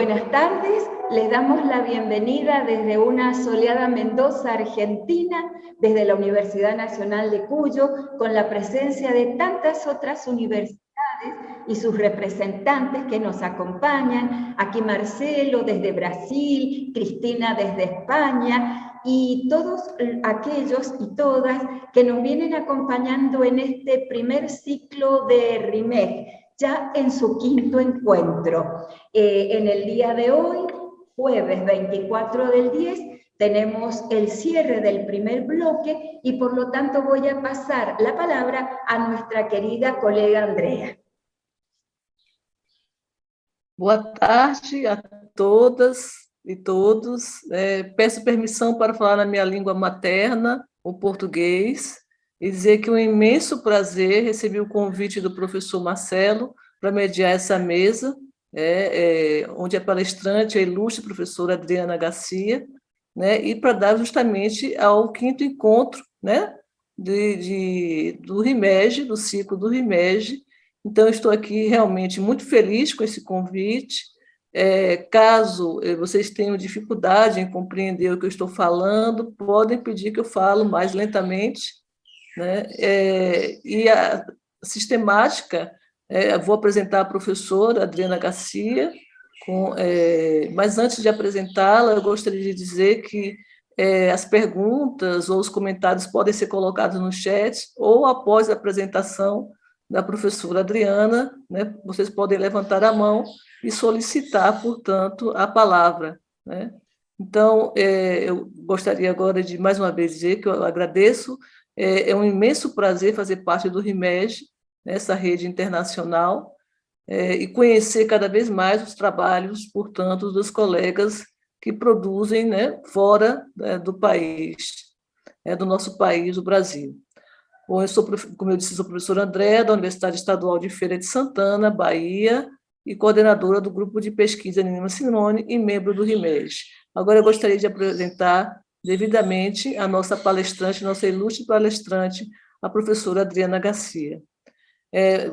buenas tardes. Les damos la bienvenida desde una soleada Mendoza, Argentina, desde la Universidad Nacional de Cuyo, con la presencia de tantas otras universidades y sus representantes que nos acompañan. Aquí Marcelo desde Brasil, Cristina desde España, y todos aquellos y todas que nos vienen acompañando en este primer ciclo de RIMEC, ya en su quinto encuentro. En el día de hoy, jueves 24 del 10, tenemos el cierre del primer bloque y por lo tanto voy a pasar la palabra a nuestra querida colega Andrea. Boa tarde a todas e todos. Peço permissão para falar na minha língua materna, o português, e dizer que é um imenso prazer receber o convite do professor Marcelo para mediar essa mesa, onde a palestrante é a ilustre professora Adriana Garcia, né, e para dar justamente ao quinto encontro, né, do RIMEG, do ciclo do RIMEG. Então, estou aqui realmente muito feliz com esse convite. Caso vocês tenham dificuldade em compreender o que eu estou falando, podem pedir que eu falo mais lentamente, né? E a sistemática, vou apresentar a professora Adriana Garcia, mas antes de apresentá-la, eu gostaria de dizer que as perguntas ou os comentários podem ser colocados no chat ou após a apresentação da professora Adriana, né? Vocês podem levantar a mão e solicitar, portanto, a palavra, né? Então, eu gostaria agora de, mais uma vez, dizer que eu agradeço, é um imenso prazer fazer parte do RIMEG, essa rede internacional, e conhecer cada vez mais os trabalhos, portanto, dos colegas que produzem, né, fora do país, do nosso país, o Brasil. Bom, eu sou, como eu disse, sou professora Andréa, da Universidade Estadual de Feira de Santana, Bahia, e coordenadora do Grupo de Pesquisa Nina Simone e membro do RIMEG. Agora eu gostaria de apresentar devidamente a nossa palestrante, nossa ilustre palestrante, a professora Adriana Garcia.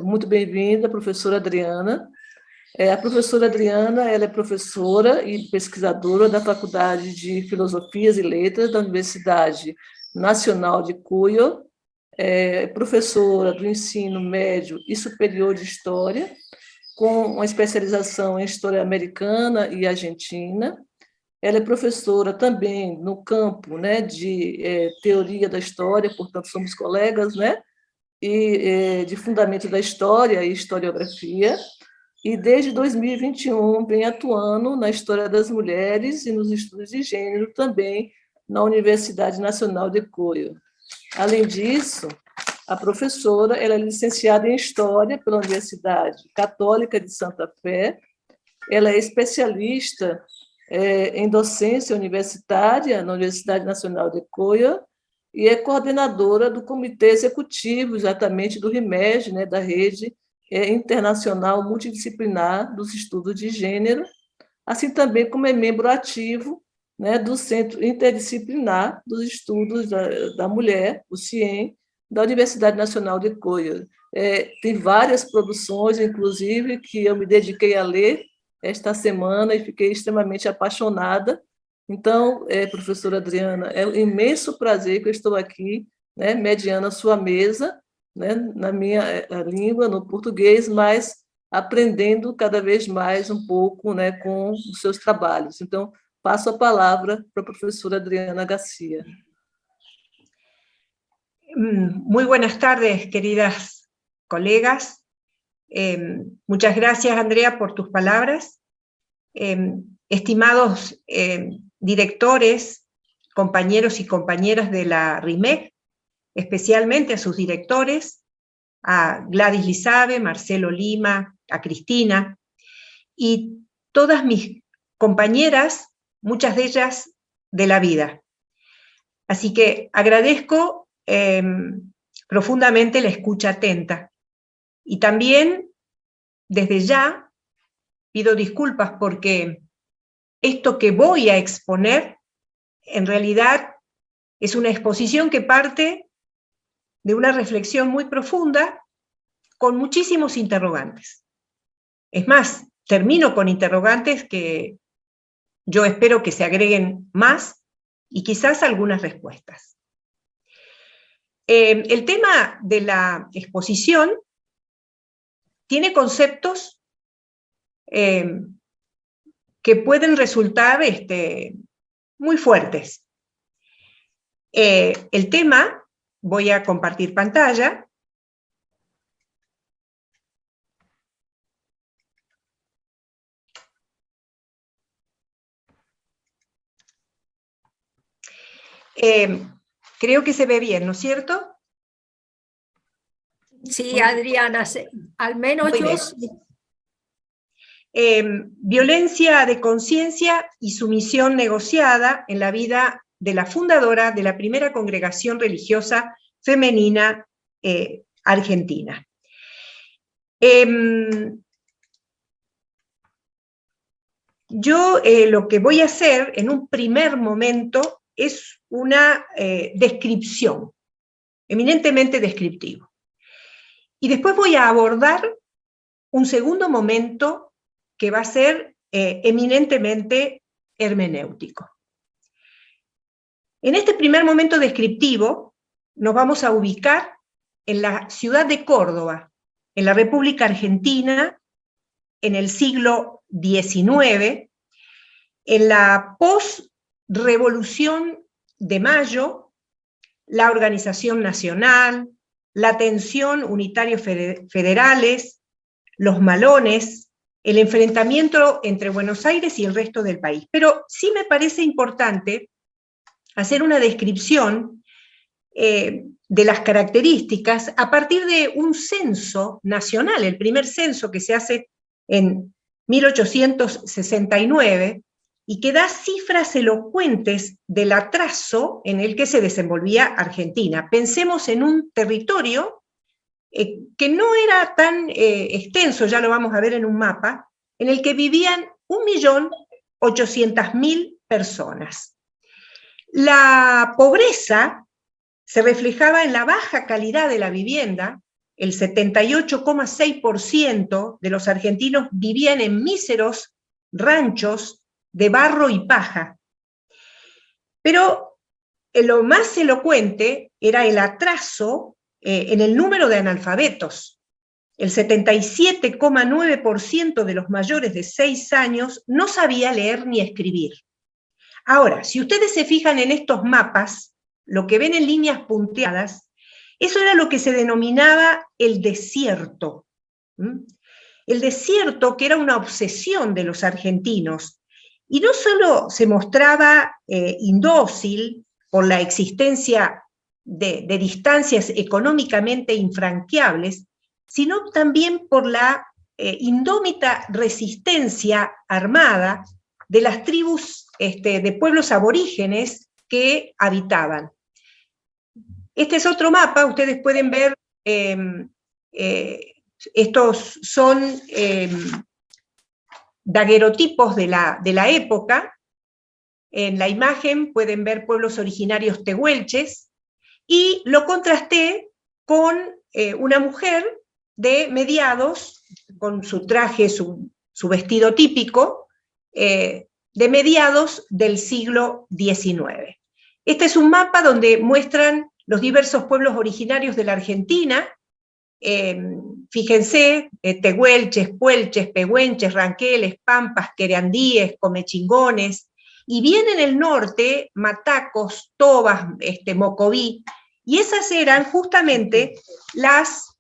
Muito bem-vinda, professora Adriana. A professora Adriana, ela é professora e pesquisadora da Faculdade de Filosofias e Letras da Universidade Nacional de Cuyo, professora do ensino médio e superior de História, com uma especialização em História Americana e Argentina. Ela é professora também no campo, né, de Teoria da História, portanto, somos colegas, né, e de Fundamento da História e Historiografia, e desde 2021 vem atuando na História das Mulheres e nos estudos de gênero também na Universidade Nacional de Cuyo. Além disso, a professora ela é licenciada em História pela Universidade Católica de Santa Fé, ela é especialista em docência universitária na Universidade Nacional de Cuyo e é coordenadora do Comitê Executivo, exatamente, do RIMEG, né, da Rede Internacional Multidisciplinar dos Estudos de Gênero, assim também como é membro ativo, né, do Centro Interdisciplinar dos Estudos da Mulher, o CIEM, da Universidade Nacional de Cuyo. Tem várias produções, inclusive, que eu me dediquei a ler esta semana e fiquei extremamente apaixonada. Então, professora Adriana, é um imenso prazer que eu estou aqui, né, mediando a sua mesa, né, na minha língua, no português, mas aprendendo cada vez mais um pouco, né, com os seus trabalhos. Então, paso a palavra para a profesora Adriana Garcia. Muy buenas tardes, queridas colegas. Muchas gracias, Andrea, por tus palabras. Estimados directores, compañeros y compañeras de la RIMEC, especialmente a sus directores, a Gladys Lizabe, Marcelo Lima, a Cristina, y todas mis compañeras, muchas de ellas de la vida. Así que agradezco profundamente la escucha atenta. Y también, desde ya, pido disculpas porque esto que voy a exponer, en realidad, es una exposición que parte de una reflexión muy profunda, con muchísimos interrogantes. Es más, termino con interrogantes que yo espero que se agreguen más y quizás algunas respuestas. El tema de la exposición tiene conceptos que pueden resultar muy fuertes. El tema, voy a compartir pantalla. Creo que se ve bien, ¿no es cierto? Sí, Adriana, al menos Muy yo bien. sí. Violencia de conciencia y sumisión negociada en la vida de la fundadora de la primera congregación religiosa femenina argentina. Yo lo que voy a hacer en un primer momento es una descripción, eminentemente descriptivo. Y después voy a abordar un segundo momento que va a ser eminentemente hermenéutico. En este primer momento descriptivo nos vamos a ubicar en la ciudad de Córdoba, en la República Argentina, en el siglo XIX, en la post-revolución de Mayo, la Organización Nacional, la tensión unitarios federales, los malones, el enfrentamiento entre Buenos Aires y el resto del país. Pero sí me parece importante hacer una descripción de las características a partir de un censo nacional, el primer censo que se hace en 1869, y que da cifras elocuentes del atraso en el que se desenvolvía Argentina. Pensemos en un territorio que no era tan extenso, ya lo vamos a ver en un mapa, en el que vivían 1.800.000 personas. La pobreza se reflejaba en la baja calidad de la vivienda. El 78,6% de los argentinos vivían en míseros ranchos de barro y paja. Pero lo más elocuente era el atraso en el número de analfabetos. El 77,9% de los mayores de 6 años no sabía leer ni escribir. Ahora, si ustedes se fijan en estos mapas, lo que ven en líneas punteadas, eso era lo que se denominaba el desierto. El desierto, que era una obsesión de los argentinos, y no solo se mostraba indócil por la existencia de distancias económicamente infranqueables, sino también por la indómita resistencia armada de las tribus de pueblos aborígenes que habitaban. Este es otro mapa, ustedes pueden ver, estos son daguerrotipos de la época. En la imagen pueden ver pueblos originarios tehuelches, y lo contrasté con una mujer de mediados, con su traje, su vestido típico, de mediados del siglo XIX. Este es un mapa donde muestran los diversos pueblos originarios de la Argentina. Fíjense, tehuelches, puelches, pehuenches, ranqueles, pampas, quereandíes, comechingones, y bien en el norte, matacos, tobas, mocoví, y esas eran justamente las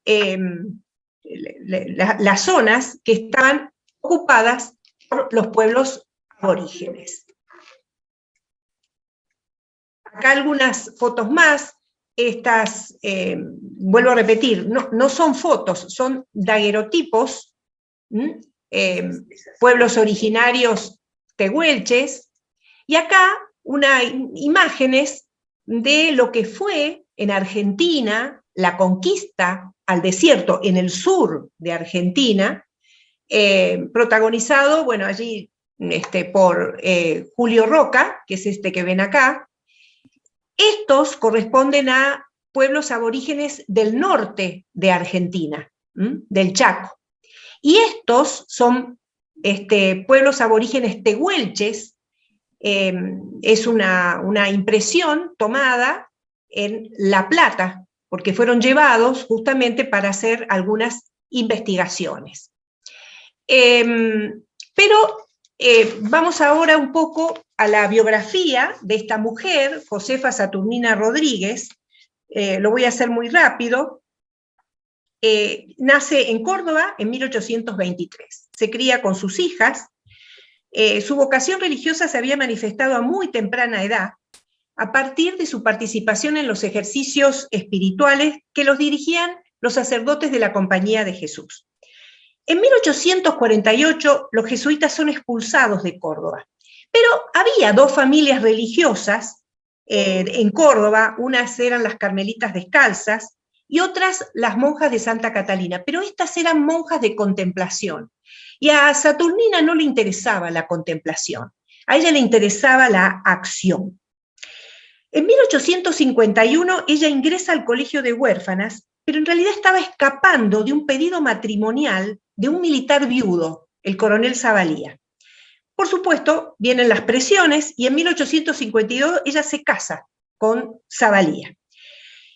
zonas que estaban ocupadas por los pueblos aborígenes. Acá algunas fotos más. Estas, vuelvo a repetir, no son fotos, son daguerrotipos, pueblos originarios tehuelches, y acá unas imágenes de lo que fue en Argentina la conquista al desierto en el sur de Argentina, protagonizado, bueno, allí por Julio Roca, que es este que ven acá. Estos corresponden a pueblos aborígenes del norte de Argentina, del Chaco. Y estos son pueblos aborígenes tehuelches. Es una impresión tomada en La Plata, porque fueron llevados justamente para hacer algunas investigaciones. Pero vamos ahora un poco a la biografía de esta mujer, Josefa Saturnina Rodríguez. Lo voy a hacer muy rápido. Nace en Córdoba en 1823. Se cría con sus hijas. Su vocación religiosa se había manifestado a muy temprana edad, a partir de su participación en los ejercicios espirituales que los dirigían los sacerdotes de la Compañía de Jesús. En 1848 los jesuitas son expulsados de Córdoba, pero había dos familias religiosas en Córdoba, unas eran las carmelitas descalzas y otras las monjas de Santa Catalina, pero estas eran monjas de contemplación, y a Saturnina no le interesaba la contemplación, a ella le interesaba la acción. En 1851 ella ingresa al colegio de huérfanas, pero en realidad estaba escapando de un pedido matrimonial de un militar viudo, el coronel Zavalía. Por supuesto, vienen las presiones y en 1852 ella se casa con Zavalía.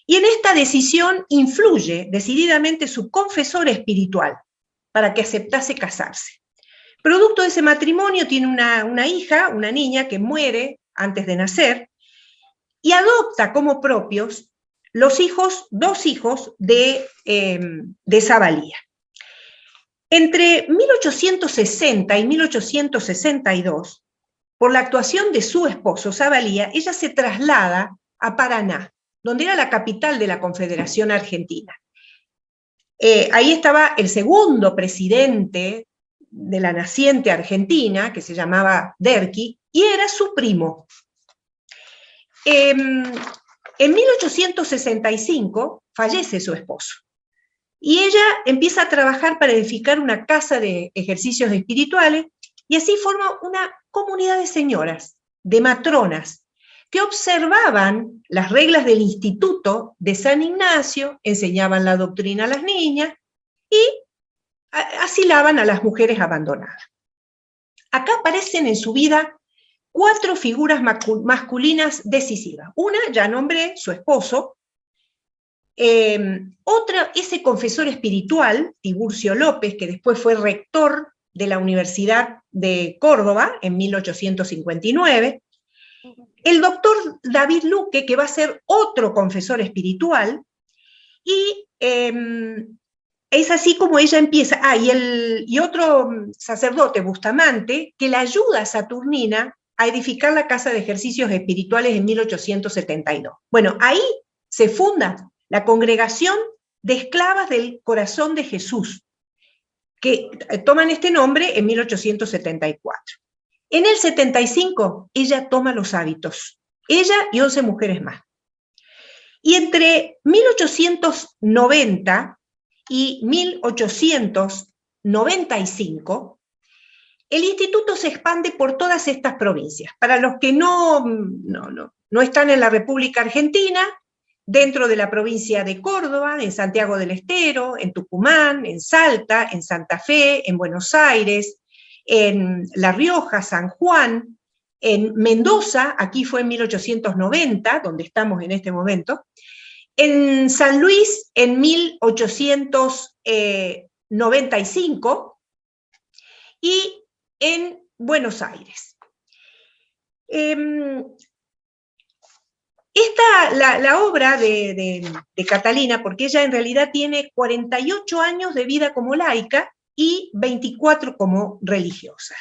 Y en esta decisión influye decididamente su confesor espiritual para que aceptase casarse. Producto de ese matrimonio tiene una hija, una niña que muere antes de nacer, y adopta como propios dos hijos de Zavalía. Entre 1860 y 1862, por la actuación de su esposo Zavalía, ella se traslada a Paraná, donde era la capital de la Confederación Argentina. Ahí estaba el segundo presidente de la naciente Argentina, que se llamaba Derqui, y era su primo. En 1865 fallece su esposo, y ella empieza a trabajar para edificar una casa de ejercicios espirituales, y así forma una comunidad de señoras, de matronas, que observaban las reglas del Instituto de San Ignacio, enseñaban la doctrina a las niñas y asilaban a las mujeres abandonadas. Acá aparecen en su vida 4 figuras masculinas decisivas. Una, ya nombré, su esposo. Otra, ese confesor espiritual, Tiburcio López, que después fue rector de la Universidad de Córdoba en 1859. El doctor David Luque, que va a ser otro confesor espiritual, y es así como ella empieza. Y otro sacerdote, Bustamante, que la ayuda a Saturnina a edificar la casa de ejercicios espirituales en 1872. Bueno, ahí se funda la Congregación de Esclavas del Corazón de Jesús, que toman este nombre en 1874. En el 75, ella toma los hábitos, ella y 11 mujeres más. Y entre 1890 y 1895, el instituto se expande por todas estas provincias. Para los que no están en la República Argentina, dentro de la provincia de Córdoba, en Santiago del Estero, en Tucumán, en Salta, en Santa Fe, en Buenos Aires, en La Rioja, San Juan, en Mendoza, aquí fue en 1890, donde estamos en este momento, en San Luis en 1895 y en Buenos Aires. La obra de Catalina, porque ella en realidad tiene 48 años de vida como laica y 24 como religiosa.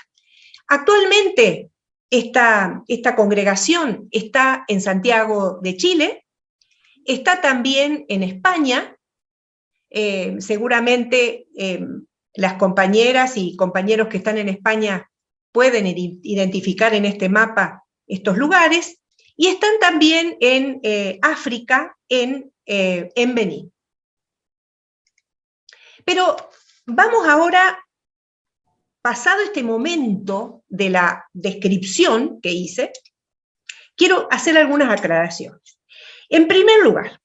Actualmente esta congregación está en Santiago de Chile, está también en España. Seguramente las compañeras y compañeros que están en España pueden identificar en este mapa estos lugares, y están también en África, en Benín. Pero vamos ahora, pasado este momento de la descripción que hice, quiero hacer algunas aclaraciones. En primer lugar,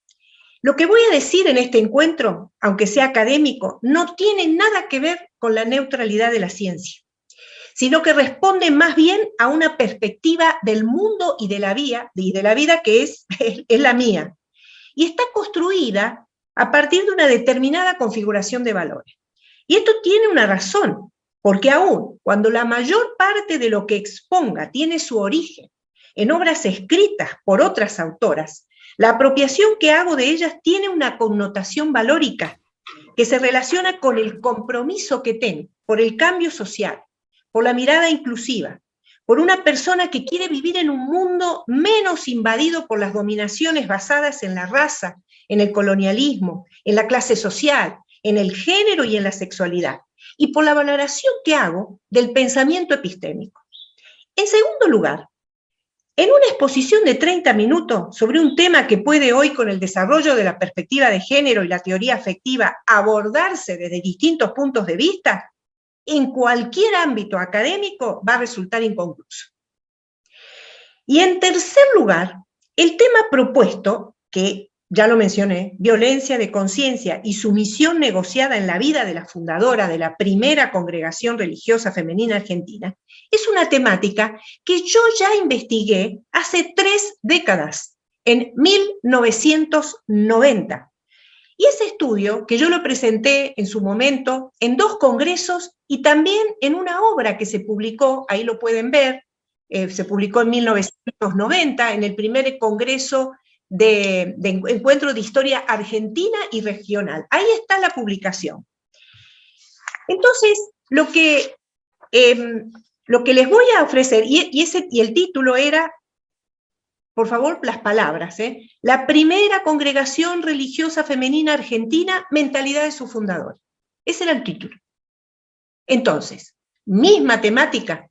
lo que voy a decir en este encuentro, aunque sea académico, no tiene nada que ver con la neutralidad de la ciencia. sino que responde más bien a una perspectiva del mundo y de la vida que es la mía. Y está construida a partir de una determinada configuración de valores. Y esto tiene una razón, porque aún cuando la mayor parte de lo que exponga tiene su origen en obras escritas por otras autoras, la apropiación que hago de ellas tiene una connotación valórica que se relaciona con el compromiso que tengo por el cambio social, por la mirada inclusiva, por una persona que quiere vivir en un mundo menos invadido por las dominaciones basadas en la raza, en el colonialismo, en la clase social, en el género y en la sexualidad, y por la valoración que hago del pensamiento epistémico. En segundo lugar, en una exposición de 30 minutos sobre un tema que puede hoy, con el desarrollo de la perspectiva de género y la teoría afectiva, abordarse desde distintos puntos de vista, en cualquier ámbito académico va a resultar inconcluso. Y en tercer lugar, el tema propuesto, que ya lo mencioné, violencia de conciencia y sumisión negociada en la vida de la fundadora de la primera congregación religiosa femenina argentina, es una temática que yo ya investigué hace 3 décadas, en 1990. Y ese estudio, que yo lo presenté en su momento en 2 congresos y también en una obra que se publicó, ahí lo pueden ver, se publicó en 1990, en el primer congreso de Encuentro de Historia Argentina y Regional. Ahí está la publicación. Entonces, lo que les voy a ofrecer, y el título era, por favor, las palabras, la primera congregación religiosa femenina argentina, mentalidad de su fundador. Ese era el título. Entonces, misma temática,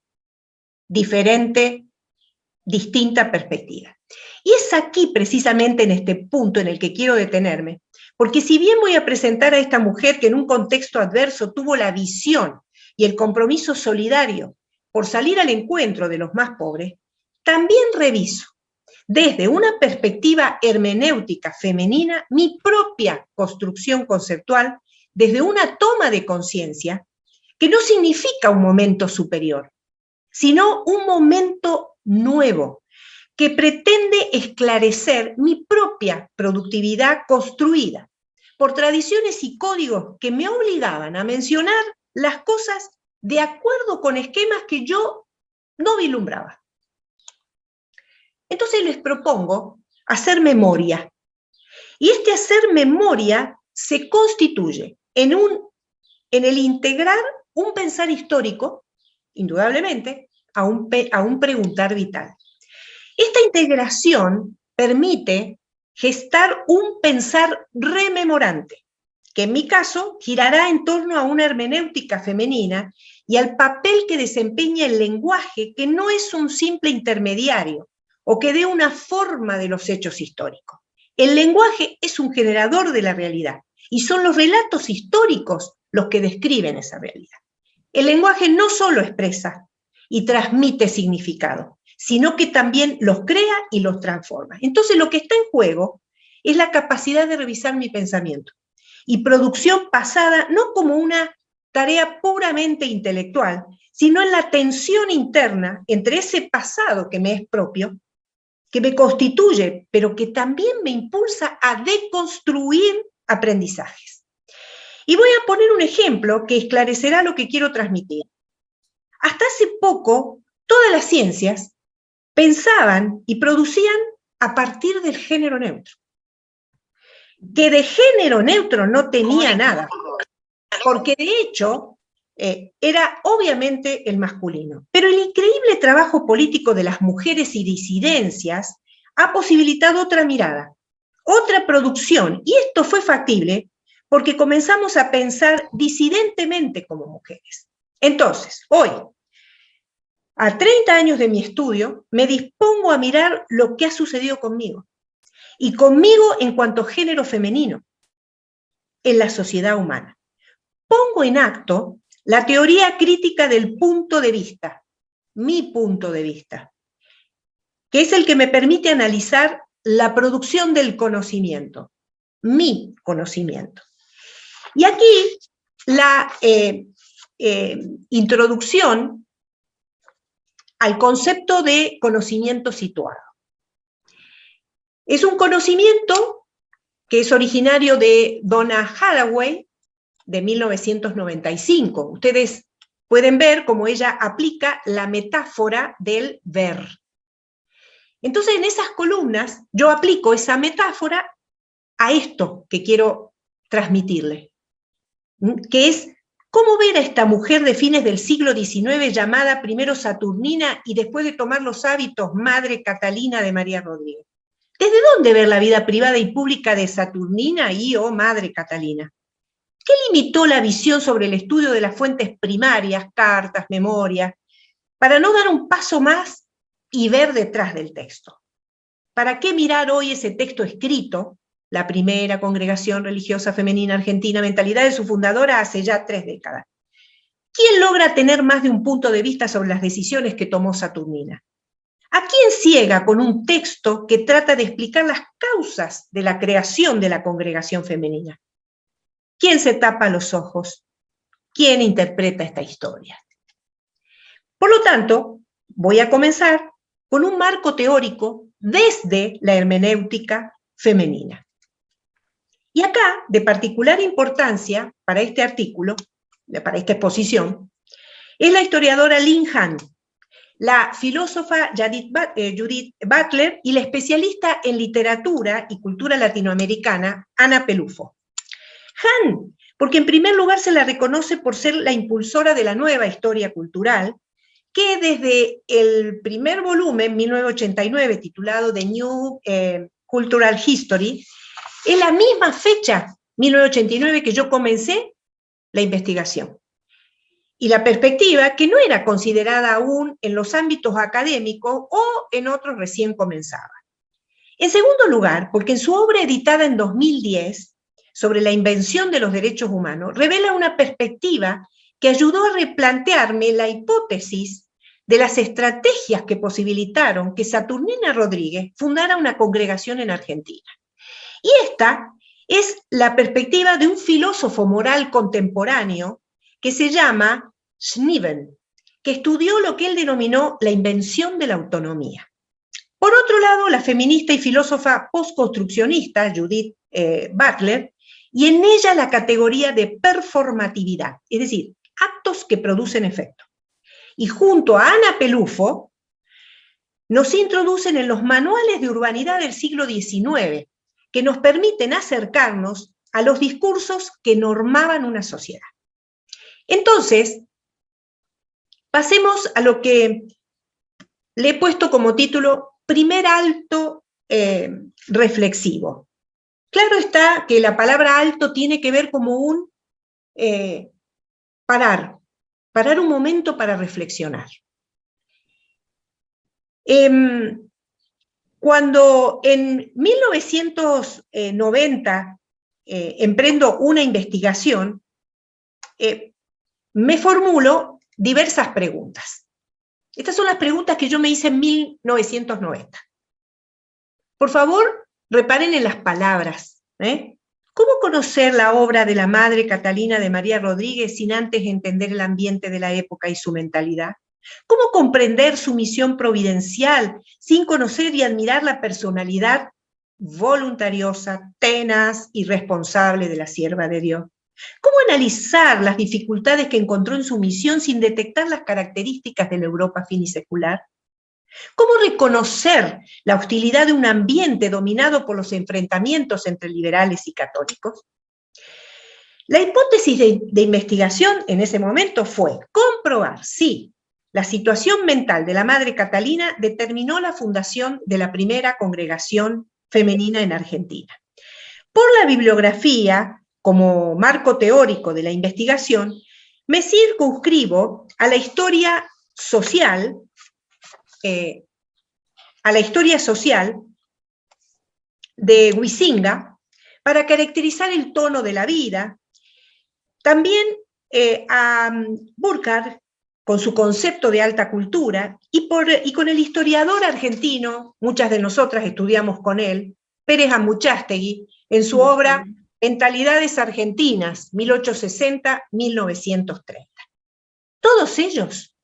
diferente, distinta perspectiva. Y es aquí, precisamente en este punto en el que quiero detenerme, porque si bien voy a presentar a esta mujer que en un contexto adverso tuvo la visión y el compromiso solidario por salir al encuentro de los más pobres, también reviso desde una perspectiva hermenéutica femenina mi propia construcción conceptual desde una toma de conciencia que no significa un momento superior, sino un momento nuevo que pretende esclarecer mi propia productividad construida por tradiciones y códigos que me obligaban a mencionar las cosas de acuerdo con esquemas que yo no vislumbraba. Entonces les propongo hacer memoria. Y este hacer memoria se constituye en el integrar un pensar histórico, indudablemente, a un preguntar vital. Esta integración permite gestar un pensar rememorante, que en mi caso girará en torno a una hermenéutica femenina y al papel que desempeña el lenguaje, que no es un simple intermediario o que dé una forma de los hechos históricos. El lenguaje es un generador de la realidad y son los relatos históricos los que describen esa realidad. El lenguaje no solo expresa y transmite significado, sino que también los crea y los transforma. Entonces lo que está en juego es la capacidad de revisar mi pensamiento y producción pasada no como una tarea puramente intelectual, sino en la tensión interna entre ese pasado que me es propio, que me constituye, pero que también me impulsa a deconstruir aprendizajes. Y voy a poner un ejemplo que esclarecerá lo que quiero transmitir. Hasta hace poco, todas las ciencias pensaban y producían a partir del género neutro. Que de género neutro no tenía nada, porque de hecho era obviamente el masculino. Pero el increíble trabajo político de las mujeres y disidencias ha posibilitado otra mirada, otra producción, y esto fue factible porque comenzamos a pensar disidentemente como mujeres. Entonces, hoy, a 30 años de mi estudio, me dispongo a mirar lo que ha sucedido conmigo, y conmigo en cuanto género femenino, en la sociedad humana. Pongo en acto la teoría crítica del punto de vista, mi punto de vista, que es el que me permite analizar la producción del conocimiento, mi conocimiento. Y aquí la introducción al concepto de conocimiento situado. Es un conocimiento que es originario de Donna Haraway, de 1995. Ustedes pueden ver cómo ella aplica la metáfora del ver. Entonces, en esas columnas, yo aplico esa metáfora a esto que quiero transmitirle, que es cómo ver a esta mujer de fines del siglo XIX llamada primero Saturnina y después de tomar los hábitos Madre Catalina de María Rodríguez. ¿Desde dónde ver la vida privada y pública de Saturnina y o Madre Catalina? ¿Qué limitó la visión sobre el estudio de las fuentes primarias, cartas, memorias, para no dar un paso más y ver detrás del texto? ¿Para qué mirar hoy ese texto escrito, la primera congregación religiosa femenina argentina, mentalidad de su fundadora hace ya 3 décadas? ¿Quién logra tener más de un punto de vista sobre las decisiones que tomó Saturnina? ¿A quién ciega con un texto que trata de explicar las causas de la creación de la congregación femenina? ¿Quién se tapa los ojos? ¿Quién interpreta esta historia? Por lo tanto, voy a comenzar con un marco teórico desde la hermenéutica femenina. Y acá, de particular importancia para este artículo, para esta exposición, es la historiadora Lynn Han, la filósofa Judith Butler y la especialista en literatura y cultura latinoamericana Ana Pelufo. Han, porque en primer lugar se la reconoce por ser la impulsora de la nueva historia cultural, que desde el primer volumen, 1989, titulado The New Cultural History, en la misma fecha, 1989, que yo comencé la investigación. Y la perspectiva que no era considerada aún en los ámbitos académicos o en otros recién comenzaba. En segundo lugar, porque en su obra editada en 2010, sobre la invención de los derechos humanos, revela una perspectiva que ayudó a replantearme la hipótesis de las estrategias que posibilitaron que Saturnina Rodríguez fundara una congregación en Argentina. Y esta es la perspectiva de un filósofo moral contemporáneo que se llama Schneeven, que estudió lo que él denominó la invención de la autonomía. Por otro lado, la feminista y filósofa postconstruccionista Judith Butler, y en ella la categoría de performatividad, es decir, actos que producen efecto. Y junto a Ana Pelufo, nos introducen en los manuales de urbanidad del siglo XIX, que nos permiten acercarnos a los discursos que normaban una sociedad. Entonces, pasemos a lo que le he puesto como título Primer alto reflexivo. Claro está que la palabra alto tiene que ver como un parar un momento para reflexionar. Cuando en 1990 emprendo una investigación, me formulo diversas preguntas. Estas son las preguntas que yo me hice en 1990. Por favor, reparen en las palabras. ¿Cómo conocer la obra de la Madre Catalina de María Rodríguez sin antes entender el ambiente de la época y su mentalidad? ¿Cómo comprender su misión providencial sin conocer y admirar la personalidad voluntariosa, tenaz y responsable de la sierva de Dios? ¿Cómo analizar las dificultades que encontró en su misión sin detectar las características de la Europa finisecular? ¿Cómo reconocer la hostilidad de un ambiente dominado por los enfrentamientos entre liberales y católicos? La hipótesis de investigación en ese momento fue comprobar si la situación mental de la Madre Catalina determinó la fundación de la primera congregación femenina en Argentina. Por la bibliografía, como marco teórico de la investigación, me circunscribo a la historia social, de Huizinga para caracterizar el tono de la vida. También a Burkhardt con su concepto de alta cultura y con el historiador argentino, muchas de nosotras estudiamos con él, Pérez Amuchastegui, en su obra Mentalidades Argentinas, 1860-1930. Todos ellos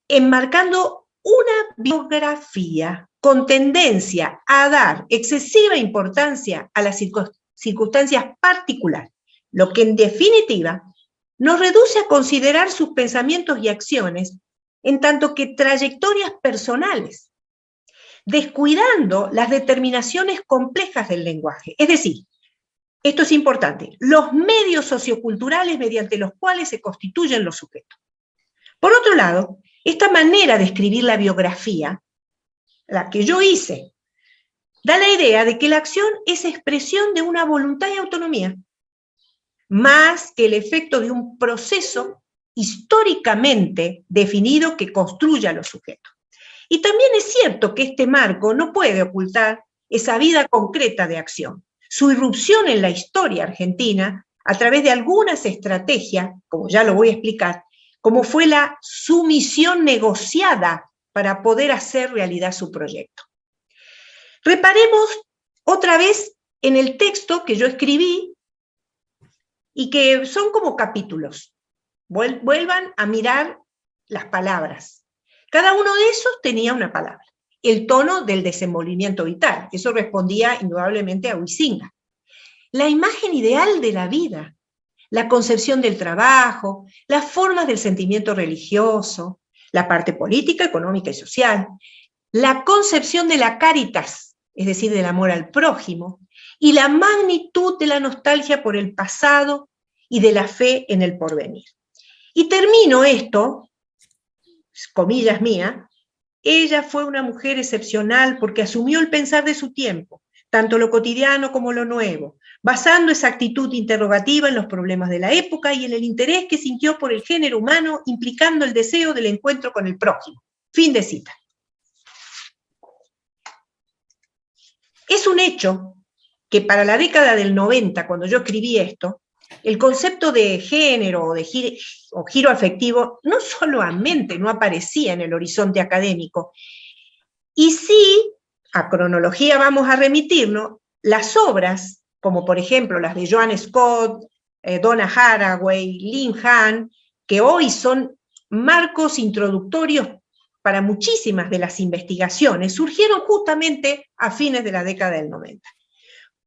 enmarcando una biografía con tendencia a dar excesiva importancia a las circunstancias particulares, lo que en definitiva nos reduce a considerar sus pensamientos y acciones en tanto que trayectorias personales, descuidando las determinaciones complejas del lenguaje. Es decir, esto es importante, los medios socioculturales mediante los cuales se constituyen los sujetos. Por otro lado, esta manera de escribir la biografía, la que yo hice, da la idea de que la acción es expresión de una voluntad y autonomía, más que el efecto de un proceso históricamente definido que construya a los sujetos. Y también es cierto que este marco no puede ocultar esa vida concreta de acción, su irrupción en la historia argentina a través de algunas estrategias, como ya lo voy a explicar, como fue la sumisión negociada para poder hacer realidad su proyecto. Reparemos otra vez en el texto que yo escribí y que son como capítulos. Vuelvan a mirar las palabras. Cada uno de esos tenía una palabra. El tono del desenvolvimiento vital, eso respondía indudablemente a Huizinga. La imagen ideal de la vida, la concepción del trabajo, las formas del sentimiento religioso, la parte política, económica y social, la concepción de la caritas, es decir, del amor al prójimo, y la magnitud de la nostalgia por el pasado y de la fe en el porvenir. Y termino esto, comillas mías, ella fue una mujer excepcional porque asumió el pensar de su tiempo, tanto lo cotidiano como lo nuevo, basando esa actitud interrogativa en los problemas de la época y en el interés que sintió por el género humano, implicando el deseo del encuentro con el prójimo. Fin de cita. Es un hecho que para la década del 90, cuando yo escribí esto, el concepto de género o giro afectivo no solamente no aparecía en el horizonte académico, y sí, a cronología vamos a remitirnos, las obras, como por ejemplo las de Joan Scott, Donna Haraway, Lynn Hahn, que hoy son marcos introductorios para muchísimas de las investigaciones, surgieron justamente a fines de la década del 90.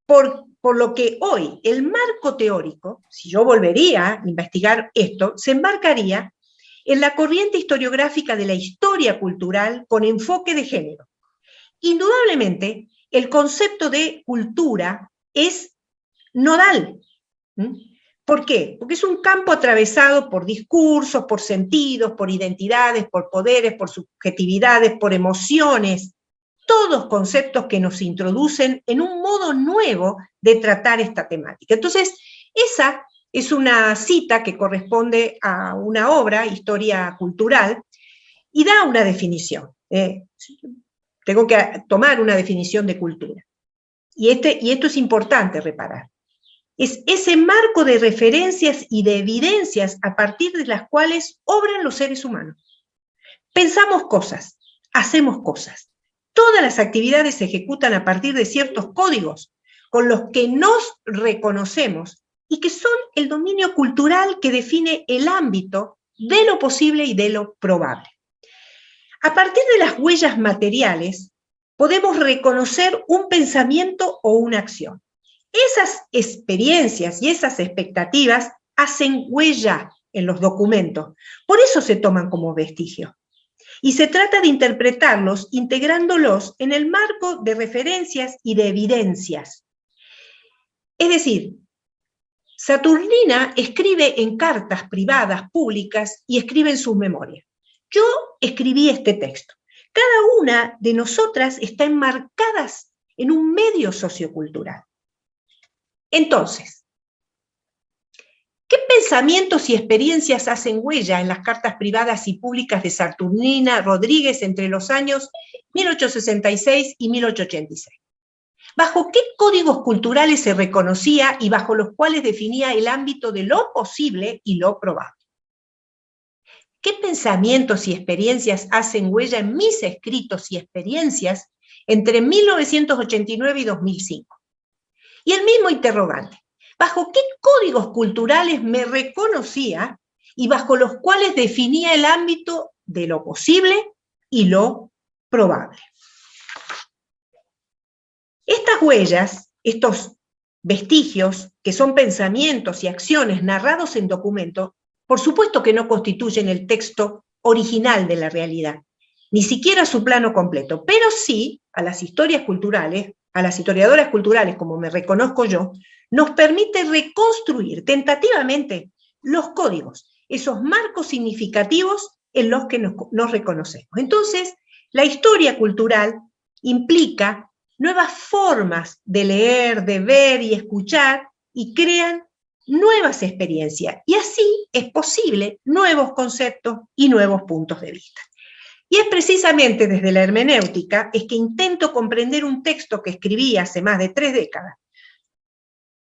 Por lo que hoy el marco teórico, si yo volvería a investigar esto, se embarcaría en la corriente historiográfica de la historia cultural con enfoque de género. Indudablemente, el concepto de cultura es nodal. ¿Por qué? Porque es un campo atravesado por discursos, por sentidos, por identidades, por poderes, por subjetividades, por emociones, todos conceptos que nos introducen en un modo nuevo de tratar esta temática. Entonces, esa es una cita que corresponde a una obra, Historia Cultural, y da una definición. Tengo que tomar una definición de cultura. Y esto es importante reparar. Es ese marco de referencias y de evidencias a partir de las cuales obran los seres humanos. Pensamos cosas, hacemos cosas. Todas las actividades se ejecutan a partir de ciertos códigos con los que nos reconocemos y que son el dominio cultural que define el ámbito de lo posible y de lo probable. A partir de las huellas materiales, podemos reconocer un pensamiento o una acción. Esas experiencias y esas expectativas hacen huella en los documentos, por eso se toman como vestigios. Y se trata de interpretarlos integrándolos en el marco de referencias y de evidencias. Es decir, Saturnina escribe en cartas privadas, públicas, y escribe en sus memorias. Yo escribí este texto. Cada una de nosotras está enmarcadas en un medio sociocultural. Entonces, ¿qué pensamientos y experiencias hacen huella en las cartas privadas y públicas de Saturnina Rodríguez entre los años 1866 y 1886? ¿Bajo qué códigos culturales se reconocía y bajo los cuales definía el ámbito de lo posible y lo probable? ¿Qué pensamientos y experiencias hacen huella en mis escritos y experiencias entre 1989 y 2005? Y el mismo interrogante. ¿Bajo qué códigos culturales me reconocía y bajo los cuales definía el ámbito de lo posible y lo probable. Estas huellas, estos vestigios, que son pensamientos y acciones narrados en documentos, por supuesto que no constituyen el texto original de la realidad, ni siquiera su plano completo, pero sí a las historias culturales, a las historiadoras culturales, como me reconozco yo, nos permite reconstruir tentativamente los códigos, esos marcos significativos en los que nos reconocemos. Entonces, la historia cultural implica nuevas formas de leer, de ver y escuchar, y crean nuevas experiencias. Y así es posible nuevos conceptos y nuevos puntos de vista. Y es precisamente desde la hermenéutica es que intento comprender un texto que escribí hace más de 3 décadas,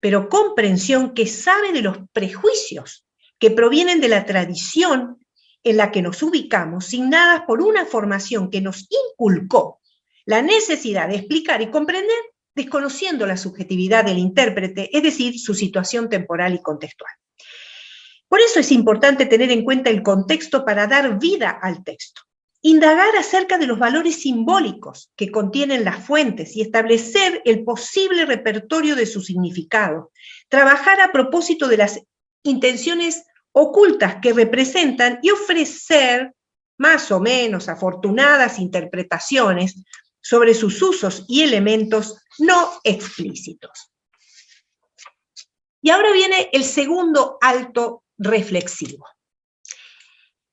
pero comprensión que sabe de los prejuicios que provienen de la tradición en la que nos ubicamos, signadas por una formación que nos inculcó la necesidad de explicar y comprender desconociendo la subjetividad del intérprete, es decir, su situación temporal y contextual. Por eso es importante tener en cuenta el contexto para dar vida al texto, indagar acerca de los valores simbólicos que contienen las fuentes y establecer el posible repertorio de su significado, trabajar a propósito de las intenciones ocultas que representan y ofrecer más o menos afortunadas interpretaciones sobre sus usos y elementos no explícitos. Y ahora viene el segundo alto reflexivo.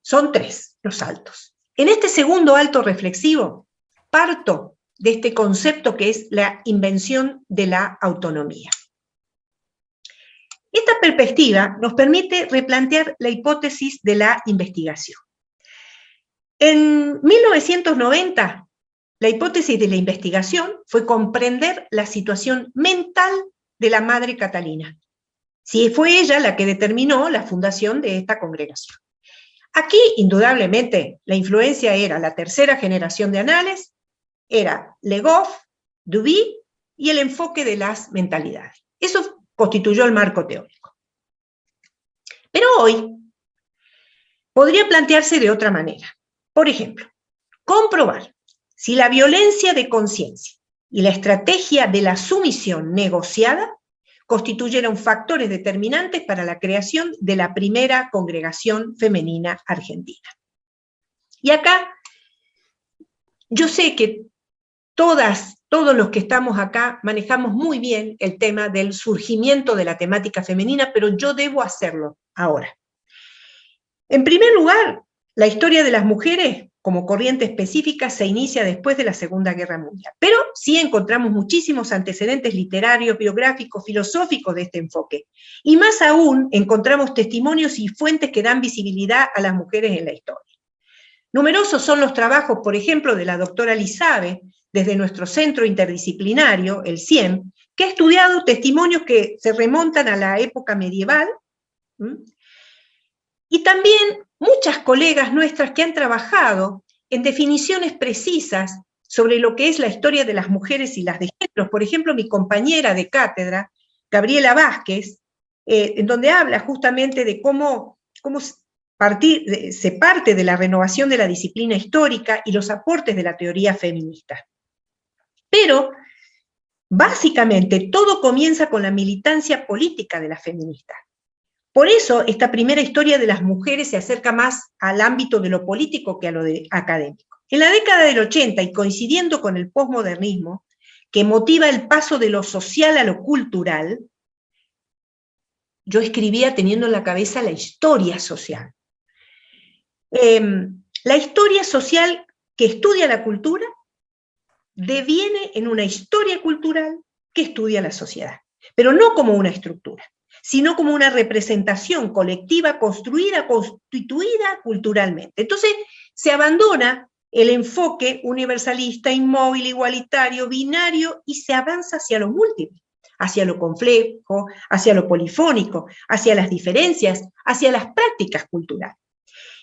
Son 3 los altos. En este segundo alto reflexivo, parto de este concepto que es la invención de la autonomía. Esta perspectiva nos permite replantear la hipótesis de la investigación. En 1990, la hipótesis de la investigación fue comprender la situación mental de la madre Catalina. Sí, fue ella la que determinó la fundación de esta congregación. Aquí, indudablemente, la influencia era la tercera generación de Annales, era Le Goff, Duby y el enfoque de las mentalidades. Eso constituyó el marco teórico. Pero hoy podría plantearse de otra manera. Por ejemplo, comprobar si la violencia de conciencia y la estrategia de la sumisión negociada constituyeron factores determinantes para la creación de la primera congregación femenina argentina. Y acá, yo sé que todos los que estamos acá manejamos muy bien el tema del surgimiento de la temática femenina, pero yo debo hacerlo ahora. En primer lugar, la historia de las mujeres como corriente específica se inicia después de la Segunda Guerra Mundial, pero sí encontramos muchísimos antecedentes literarios, biográficos, filosóficos de este enfoque, y más aún encontramos testimonios y fuentes que dan visibilidad a las mujeres en la historia. Numerosos son los trabajos, por ejemplo, de la doctora Lizabe, desde nuestro centro interdisciplinario, el CIEM, que ha estudiado testimonios que se remontan a la época medieval, y también muchas colegas nuestras que han trabajado en definiciones precisas sobre lo que es la historia de las mujeres y las de géneros. Por ejemplo, mi compañera de cátedra, Gabriela Vázquez, en donde habla justamente de cómo se parte de la renovación de la disciplina histórica y los aportes de la teoría feminista. Pero, básicamente, todo comienza con la militancia política de las feministas. Por eso, esta primera historia de las mujeres se acerca más al ámbito de lo político que a lo académico. En la década del 80, y coincidiendo con el posmodernismo, que motiva el paso de lo social a lo cultural, yo escribía teniendo en la cabeza la historia social. La historia social que estudia la cultura deviene en una historia cultural que estudia la sociedad, pero no como una estructura, sino como una representación colectiva construida, constituida culturalmente. Entonces se abandona el enfoque universalista, inmóvil, igualitario, binario, y se avanza hacia lo múltiple, hacia lo complejo, hacia lo polifónico, hacia las diferencias, hacia las prácticas culturales.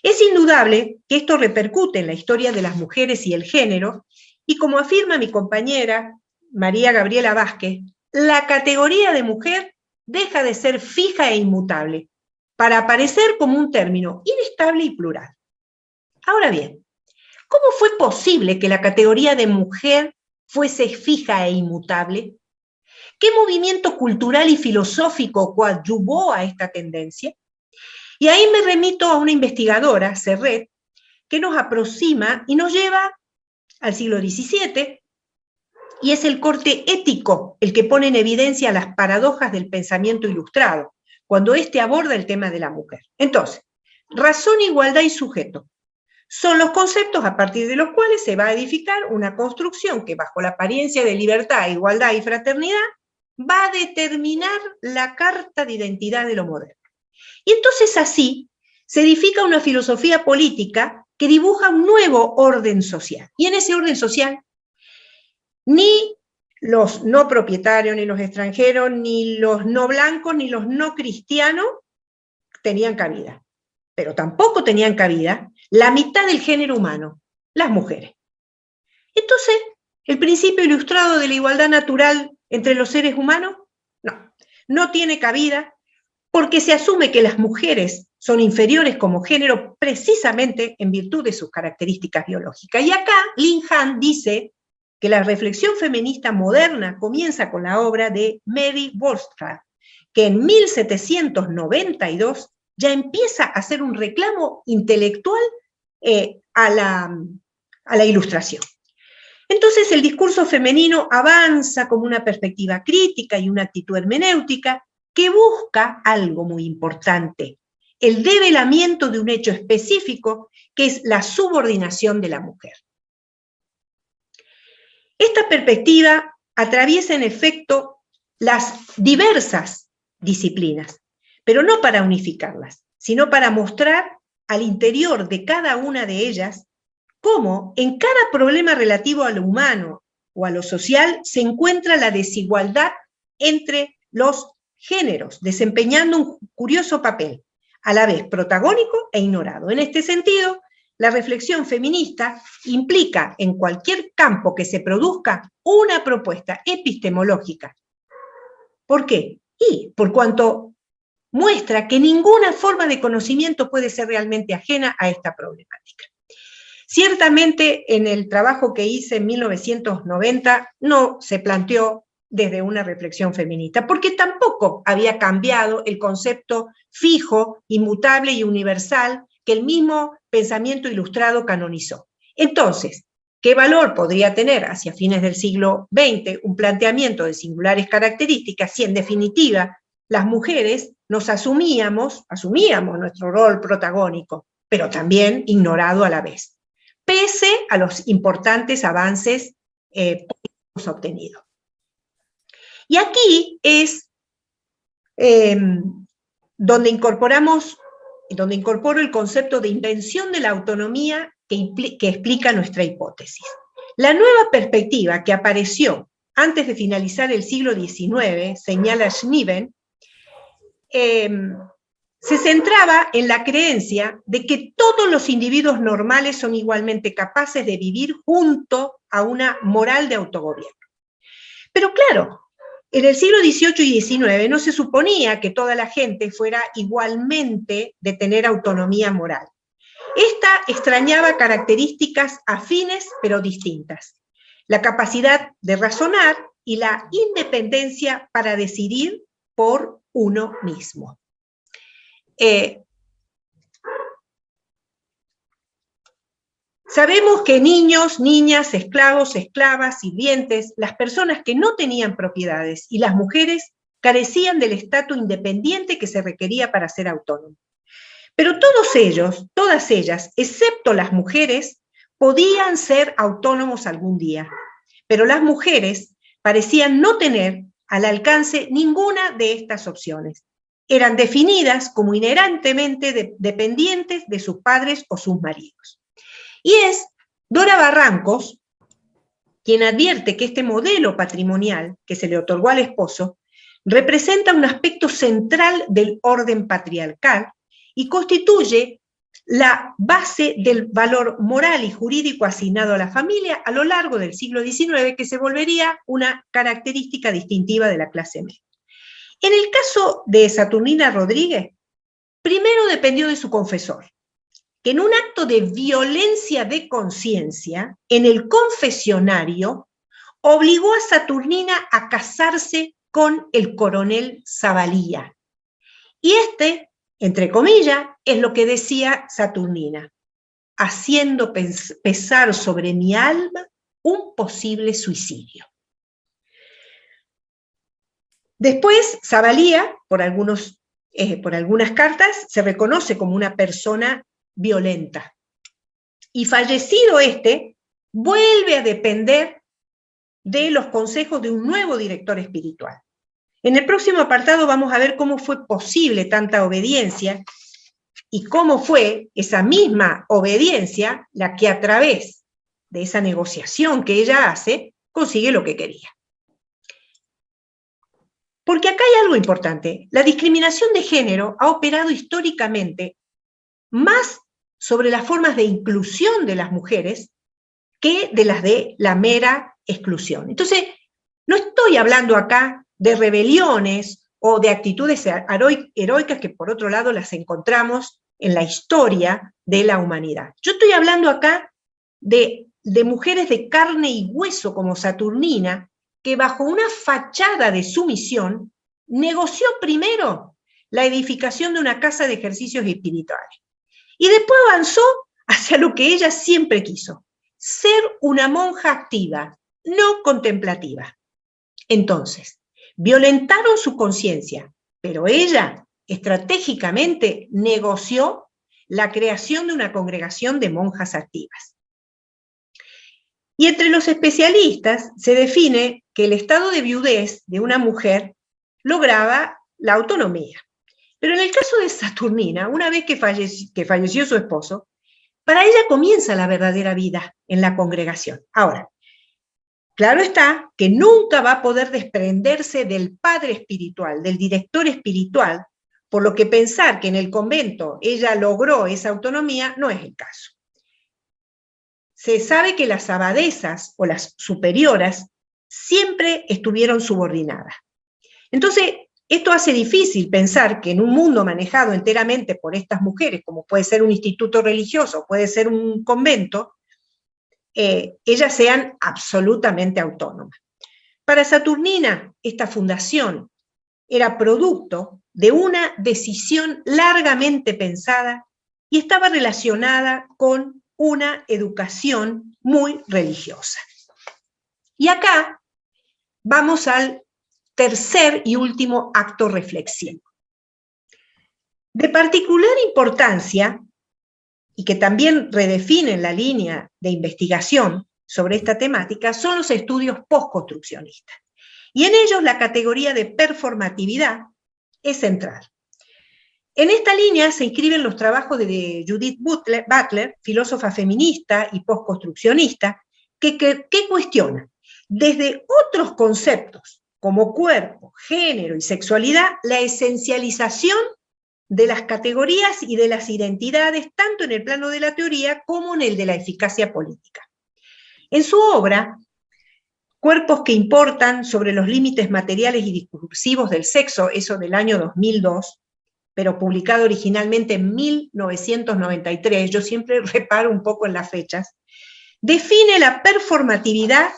Es indudable que esto repercute en la historia de las mujeres y el género, y como afirma mi compañera María Gabriela Vázquez, la categoría de mujer deja de ser fija e inmutable, para aparecer como un término inestable y plural. Ahora bien, ¿Cómo fue posible que la categoría de mujer fuese fija e inmutable? ¿Qué movimiento cultural y filosófico coadyuvó a esta tendencia? Y ahí me remito a una investigadora, Serret, que nos aproxima y nos lleva al siglo XVII, y es el corte ético el que pone en evidencia las paradojas del pensamiento ilustrado, cuando éste aborda el tema de la mujer. Entonces, razón, igualdad y sujeto son los conceptos a partir de los cuales se va a edificar una construcción que, bajo la apariencia de libertad, igualdad y fraternidad, va a determinar la carta de identidad de lo moderno. Y entonces así se edifica una filosofía política que dibuja un nuevo orden social. Y en ese orden social, ni los no propietarios, ni los extranjeros, ni los no blancos, ni los no cristianos tenían cabida. Pero tampoco tenían cabida la mitad del género humano, las mujeres. Entonces, ¿el principio ilustrado de la igualdad natural entre los seres humanos? No tiene cabida, porque se asume que las mujeres son inferiores como género precisamente en virtud de sus características biológicas. Y acá Lin Han dice que la reflexión feminista moderna comienza con la obra de Mary Wollstonecraft, que en 1792 ya empieza a hacer un reclamo intelectual a la ilustración. Entonces el discurso femenino avanza como una perspectiva crítica y una actitud hermenéutica que busca algo muy importante, el develamiento de un hecho específico que es la subordinación de la mujer. Esta perspectiva atraviesa en efecto las diversas disciplinas, pero no para unificarlas, sino para mostrar al interior de cada una de ellas cómo en cada problema relativo a lo humano o a lo social se encuentra la desigualdad entre los géneros, desempeñando un curioso papel, a la vez protagónico e ignorado. En este sentido, la reflexión feminista implica en cualquier campo que se produzca una propuesta epistemológica. ¿Por qué? Y por cuanto muestra que ninguna forma de conocimiento puede ser realmente ajena a esta problemática. Ciertamente, en el trabajo que hice en 1990 no se planteó desde una reflexión feminista, porque tampoco había cambiado el concepto fijo, inmutable y universal que el mismo pensamiento ilustrado canonizó. Entonces, ¿qué valor podría tener hacia fines del siglo XX un planteamiento de singulares características si en definitiva las mujeres nos asumíamos nuestro rol protagónico, pero también ignorado a la vez, pese a los importantes avances obtenidos? Y aquí es donde incorporo el concepto de invención de la autonomía que explica nuestra hipótesis. La nueva perspectiva que apareció antes de finalizar el siglo XIX, señala Schneeben, se centraba en la creencia de que todos los individuos normales son igualmente capaces de vivir junto a una moral de autogobierno. Pero claro, en el siglo XVIII y XIX no se suponía que toda la gente fuera igualmente de tener autonomía moral. Esta extrañaba características afines pero distintas: la capacidad de razonar y la independencia para decidir por uno mismo. Sabemos que niños, niñas, esclavos, esclavas, sirvientes, las personas que no tenían propiedades y las mujeres carecían del estatus independiente que se requería para ser autónomos. Pero todos ellos, todas ellas, excepto las mujeres, podían ser autónomos algún día. Pero las mujeres parecían no tener al alcance ninguna de estas opciones. Eran definidas como inherentemente dependientes de sus padres o sus maridos. Y es Dora Barrancos quien advierte que este modelo patrimonial que se le otorgó al esposo representa un aspecto central del orden patriarcal y constituye la base del valor moral y jurídico asignado a la familia a lo largo del siglo XIX, que se volvería una característica distintiva de la clase media. En el caso de Saturnina Rodríguez, primero dependió de su confesor, que en un acto de violencia de conciencia, en el confesionario, obligó a Saturnina a casarse con el coronel Zavalía. Y entre comillas, es lo que decía Saturnina, haciendo pesar sobre mi alma un posible suicidio. Después, Zavalía, por algunas cartas, se reconoce como una persona violenta. Y fallecido vuelve a depender de los consejos de un nuevo director espiritual. En el próximo apartado vamos a ver cómo fue posible tanta obediencia y cómo fue esa misma obediencia la que a través de esa negociación que ella hace, consigue lo que quería. Porque acá hay algo importante. La discriminación de género ha operado históricamente más sobre las formas de inclusión de las mujeres que de las de la mera exclusión. Entonces, no estoy hablando acá de rebeliones o de actitudes heroicas que por otro lado las encontramos en la historia de la humanidad. Yo estoy hablando acá de mujeres de carne y hueso como Saturnina, que bajo una fachada de sumisión negoció primero la edificación de una casa de ejercicios espirituales y después avanzó hacia lo que ella siempre quiso, ser una monja activa, no contemplativa. Entonces, violentaron su conciencia, pero ella estratégicamente negoció la creación de una congregación de monjas activas. Y entre los especialistas se define que el estado de viudez de una mujer lograba la autonomía. Pero en el caso de Saturnina, una vez que falleció su esposo, para ella comienza la verdadera vida en la congregación. Ahora, claro está que nunca va a poder desprenderse del padre espiritual, del director espiritual, por lo que pensar que en el convento ella logró esa autonomía no es el caso. Se sabe que las abadesas o las superioras siempre estuvieron subordinadas. Entonces, esto hace difícil pensar que en un mundo manejado enteramente por estas mujeres, como puede ser un instituto religioso, puede ser un convento, ellas sean absolutamente autónomas. Para Saturnina, esta fundación era producto de una decisión largamente pensada y estaba relacionada con una educación muy religiosa. Y acá vamos al tercer y último acto reflexivo. De particular importancia, y que también redefinen la línea de investigación sobre esta temática, son los estudios postconstruccionistas. Y en ellos la categoría de performatividad es central. En esta línea se inscriben los trabajos de Judith Butler, filósofa feminista y postconstruccionista, que cuestiona desde otros conceptos como cuerpo, género y sexualidad la esencialización de las categorías y de las identidades, tanto en el plano de la teoría como en el de la eficacia política. En su obra, Cuerpos que importan, sobre los límites materiales y discursivos del sexo, eso del año 2002, pero publicado originalmente en 1993, yo siempre reparo un poco en las fechas, define la performatividad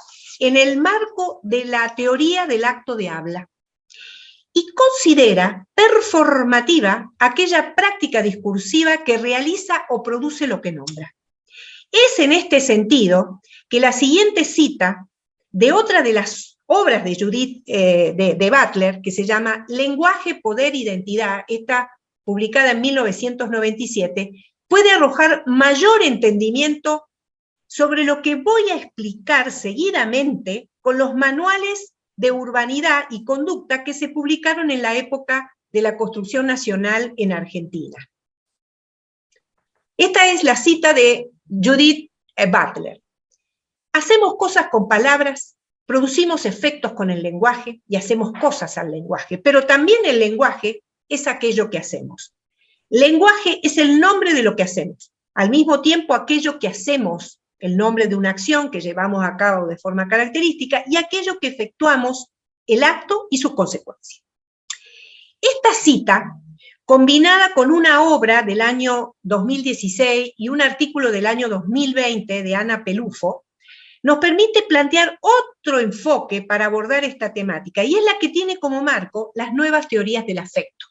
en el marco de la teoría del acto de habla y considera performativa aquella práctica discursiva que realiza o produce lo que nombra. Es en este sentido que la siguiente cita de otra de las obras de Judith de Butler, que se llama Lenguaje, Poder, Identidad, esta publicada en 1997, puede arrojar mayor entendimiento sobre lo que voy a explicar seguidamente con los manuales de urbanidad y conducta que se publicaron en la época de la construcción nacional en Argentina. Esta es la cita de Judith Butler. Hacemos cosas con palabras, producimos efectos con el lenguaje y hacemos cosas al lenguaje, pero también el lenguaje es aquello que hacemos. Lenguaje es el nombre de lo que hacemos, al mismo tiempo aquello que hacemos, el nombre de una acción que llevamos a cabo de forma característica, y aquello que efectuamos, el acto y sus consecuencias. Esta cita combinada con una obra del año 2016 y un artículo del año 2020 de Ana Pelufo, nos permite plantear otro enfoque para abordar esta temática, y es la que tiene como marco las nuevas teorías del afecto.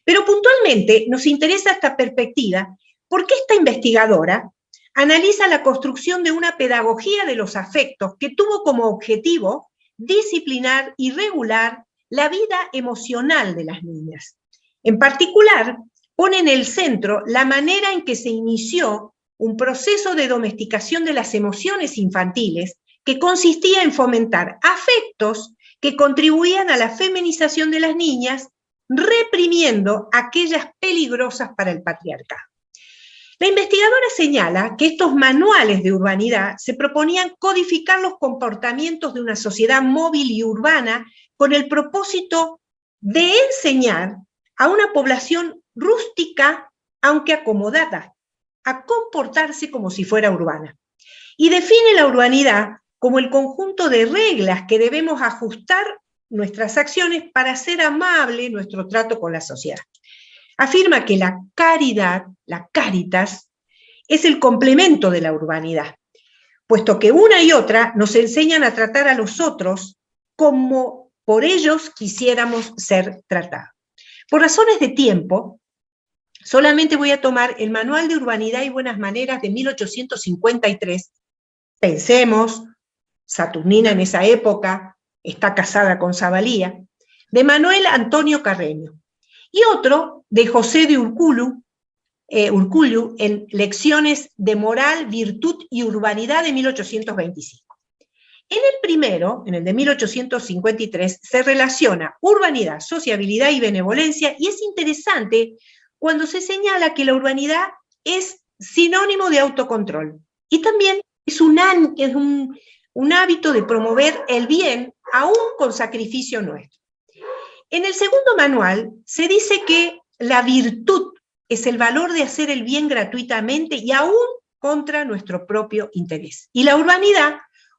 Pero puntualmente nos interesa esta perspectiva porque esta investigadora analiza la construcción de una pedagogía de los afectos que tuvo como objetivo disciplinar y regular la vida emocional de las niñas. En particular, pone en el centro la manera en que se inició un proceso de domesticación de las emociones infantiles que consistía en fomentar afectos que contribuían a la feminización de las niñas, reprimiendo aquellas peligrosas para el patriarcado. La investigadora señala que estos manuales de urbanidad se proponían codificar los comportamientos de una sociedad móvil y urbana con el propósito de enseñar a una población rústica, aunque acomodada, a comportarse como si fuera urbana. Y define la urbanidad como el conjunto de reglas que debemos ajustar nuestras acciones para hacer amable nuestro trato con la sociedad. Afirma que la caridad, la caritas, es el complemento de la urbanidad, puesto que una y otra nos enseñan a tratar a los otros como por ellos quisiéramos ser tratados. Por razones de tiempo, solamente voy a tomar el Manual de Urbanidad y Buenas Maneras de 1853. Pensemos, Saturnina en esa época está casada con Zavalía, de Manuel Antonio Carreño, y otro de José de Urcullu en Lecciones de Moral, Virtud y Urbanidad de 1825. En el primero, en el de 1853, se relaciona urbanidad, sociabilidad y benevolencia, y es interesante cuando se señala que la urbanidad es sinónimo de autocontrol, y también es un hábito de promover el bien, aún con sacrificio nuestro. En el segundo manual se dice que la virtud es el valor de hacer el bien gratuitamente y aún contra nuestro propio interés. Y la urbanidad,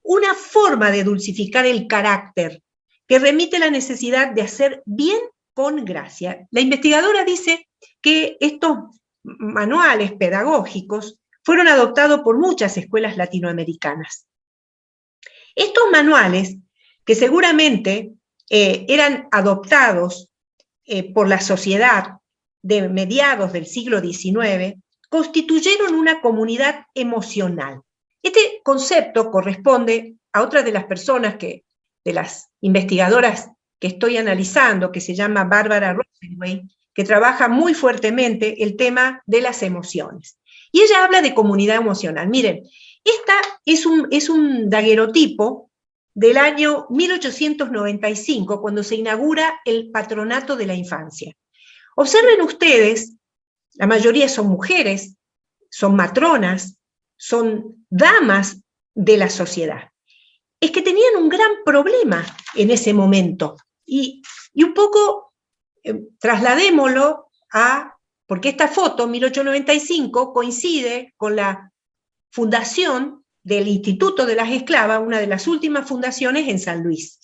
una forma de dulcificar el carácter que remite a la necesidad de hacer bien con gracia. La investigadora dice que estos manuales pedagógicos fueron adoptados por muchas escuelas latinoamericanas. Estos manuales, que seguramente eran adoptados por la sociedad de mediados del siglo XIX, constituyeron una comunidad emocional. Este concepto corresponde a otra de las personas de las investigadoras que estoy analizando, que se llama Bárbara Rosenwey, que trabaja muy fuertemente el tema de las emociones. Y ella habla de comunidad emocional. Miren, esta es un daguerrotipo del año 1895, cuando se inaugura el Patronato de la Infancia. Observen ustedes, la mayoría son mujeres, son matronas, son damas de la sociedad. Es que tenían un gran problema en ese momento. Y un poco trasladémoslo porque esta foto, 1895, coincide con la fundación del Instituto de las Esclavas, una de las últimas fundaciones en San Luis.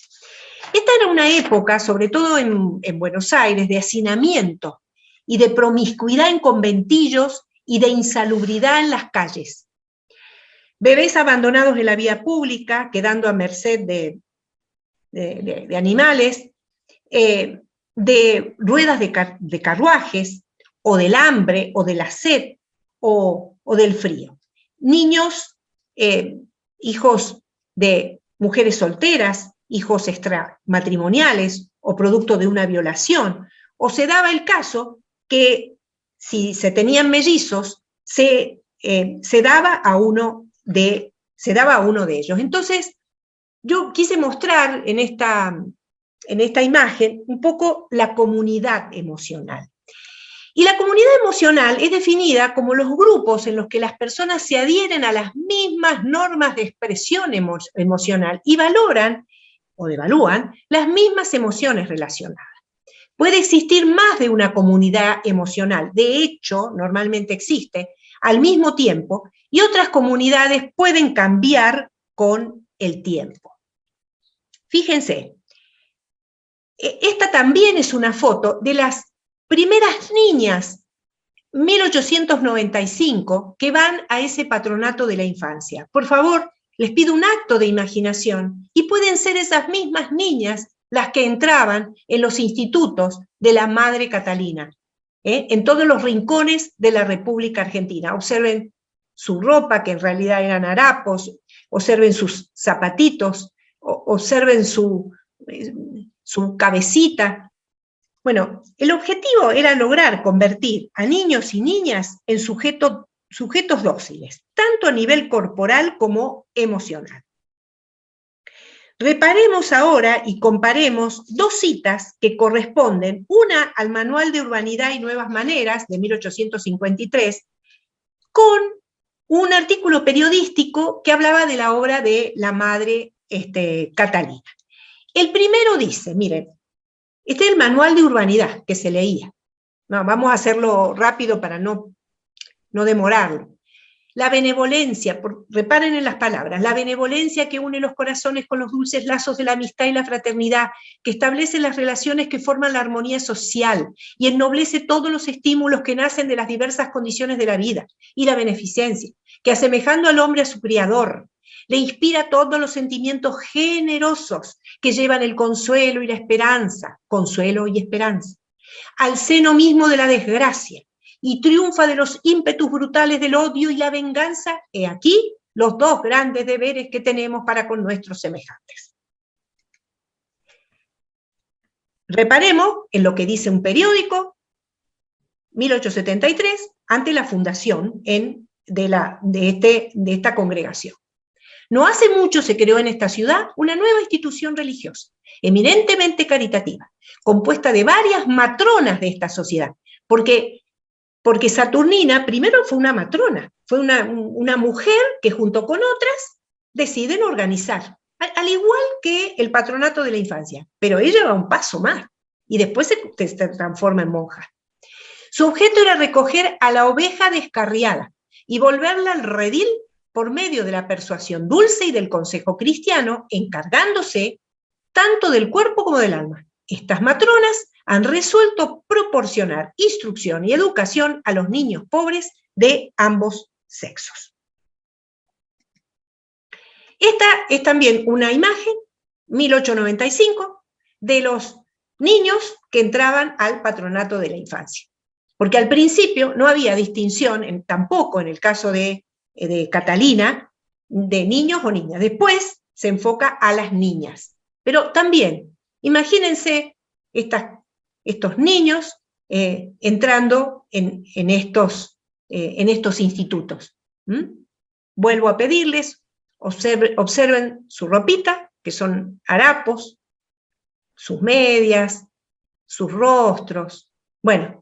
Esta era una época, sobre todo en Buenos Aires, de hacinamiento y de promiscuidad en conventillos y de insalubridad en las calles. Bebés abandonados en la vía pública, quedando a merced de animales, de ruedas de carruajes, o del hambre, o de la sed, o del frío. Niños, hijos de mujeres solteras, hijos extramatrimoniales, o producto de una violación, o se daba el caso que si se tenían mellizos, se daba a uno de ellos. Entonces, yo quise mostrar en esta imagen un poco la comunidad emocional. Y la comunidad emocional es definida como los grupos en los que las personas se adhieren a las mismas normas de expresión emocional y valoran o devalúan las mismas emociones relacionadas. Puede existir más de una comunidad emocional, de hecho, normalmente existe, al mismo tiempo, y otras comunidades pueden cambiar con el tiempo. Fíjense, esta también es una foto de las primeras niñas, 1895, que van a ese patronato de la infancia. Por favor, les pido un acto de imaginación y pueden ser esas mismas niñas las que entraban en los institutos de la Madre Catalina, en todos los rincones de la República Argentina. Observen su ropa, que en realidad eran harapos, observen sus zapatitos, observen su cabecita. Bueno, el objetivo era lograr convertir a niños y niñas en sujetos dóciles, tanto a nivel corporal como emocional. Reparemos ahora y comparemos dos citas que corresponden, una al Manual de Urbanidad y Nuevas Maneras, de 1853, con un artículo periodístico que hablaba de la obra de la Madre Catalina. El primero dice, miren, este es el Manual de Urbanidad que se leía. No, vamos a hacerlo rápido para no demorarlo. La benevolencia, reparen en las palabras, la benevolencia que une los corazones con los dulces lazos de la amistad y la fraternidad, que establece las relaciones que forman la armonía social y ennoblece todos los estímulos que nacen de las diversas condiciones de la vida, y la beneficencia, que asemejando al hombre a su criador, le inspira todos los sentimientos generosos que llevan el consuelo y la esperanza, al seno mismo de la desgracia, y triunfa de los ímpetus brutales del odio y la venganza. He aquí los dos grandes deberes que tenemos para con nuestros semejantes. Reparemos en lo que dice un periódico, 1873, ante la fundación de esta congregación. No hace mucho se creó en esta ciudad una nueva institución religiosa, eminentemente caritativa, compuesta de varias matronas de esta sociedad, porque Saturnina primero fue una matrona, fue una mujer que junto con otras deciden organizar, al igual que el patronato de la infancia, pero ella va un paso más y después se transforma en monja. Su objeto era recoger a la oveja descarriada y volverla al redil por medio de la persuasión dulce y del consejo cristiano, encargándose tanto del cuerpo como del alma. Estas matronas han resuelto proporcionar instrucción y educación a los niños pobres de ambos sexos. Esta es también una imagen, 1895, de los niños que entraban al patronato de la infancia. Porque al principio no había distinción, tampoco en el caso de Catalina, de niños o niñas. Después se enfoca a las niñas. Pero también, imagínense estos niños entrando en estos institutos. Vuelvo a pedirles, observen su ropita, que son harapos, sus medias, sus rostros. Bueno,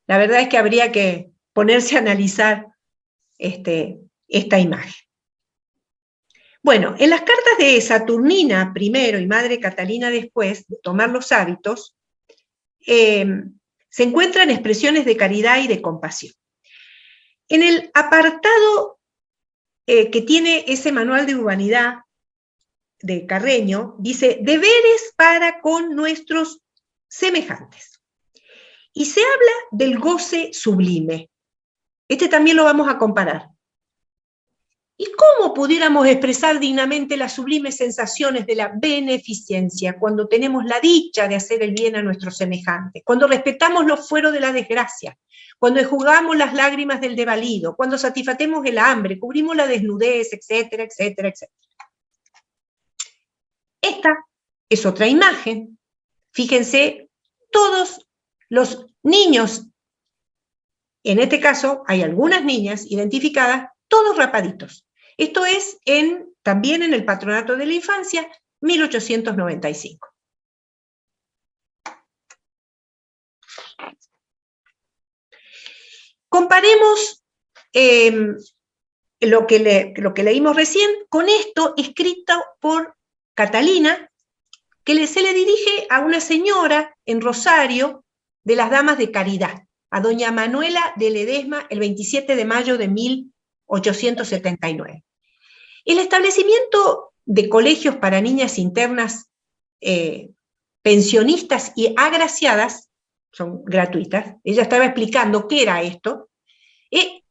la verdad es que habría que ponerse a analizar esta imagen. Bueno, en las cartas de Saturnina primero y Madre Catalina después, de tomar los hábitos, se encuentran expresiones de caridad y de compasión. En el apartado que tiene ese manual de urbanidad de Carreño, dice, deberes para con nuestros semejantes. Y se habla del goce sublime. Este también lo vamos a comparar. ¿Y cómo pudiéramos expresar dignamente las sublimes sensaciones de la beneficencia cuando tenemos la dicha de hacer el bien a nuestros semejantes, cuando respetamos los fueros de la desgracia, cuando enjugamos las lágrimas del desvalido, cuando satisfacemos el hambre, cubrimos la desnudez, etcétera, etcétera, etcétera? Esta es otra imagen. Fíjense, todos los niños, en este caso hay algunas niñas identificadas, todos rapaditos. Esto es también en el patronato de la infancia, 1895. Comparemos lo que leímos recién con esto escrito por Catalina, que se le dirige a una señora en Rosario de las Damas de Caridad, a doña Manuela de Ledesma, el 27 de mayo de 1879. El establecimiento de colegios para niñas internas pensionistas y agraciadas son gratuitas. Ella estaba explicando qué era esto.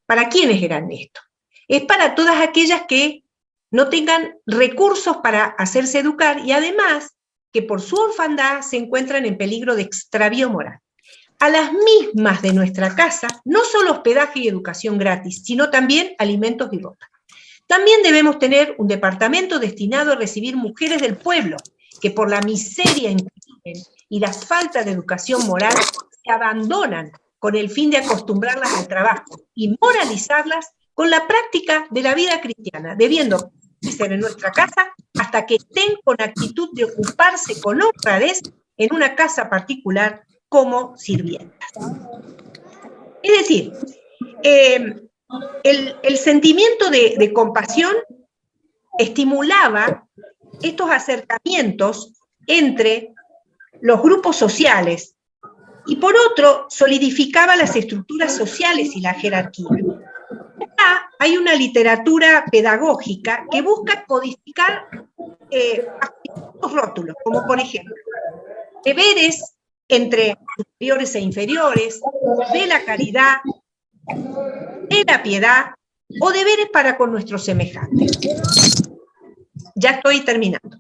¿Para quiénes eran esto? Es para todas aquellas que no tengan recursos para hacerse educar y además que por su orfandad se encuentran en peligro de extravío moral. A las mismas de nuestra casa, no solo hospedaje y educación gratis, sino también alimentos y ropa. También debemos tener un departamento destinado a recibir mujeres del pueblo, que por la miseria en que viven y la falta de educación moral se abandonan con el fin de acostumbrarlas al trabajo y moralizarlas con la práctica de la vida cristiana, debiendo ser en nuestra casa hasta que estén con actitud de ocuparse con honradez en una casa particular como sirvientas. Es decir, el sentimiento de compasión estimulaba estos acercamientos entre los grupos sociales y por otro solidificaba las estructuras sociales y la jerarquía. Acá hay una literatura pedagógica que busca codificar los rótulos, como por ejemplo, deberes entre superiores e inferiores, de la caridad, de la piedad, o deberes para con nuestros semejantes. Ya estoy terminando.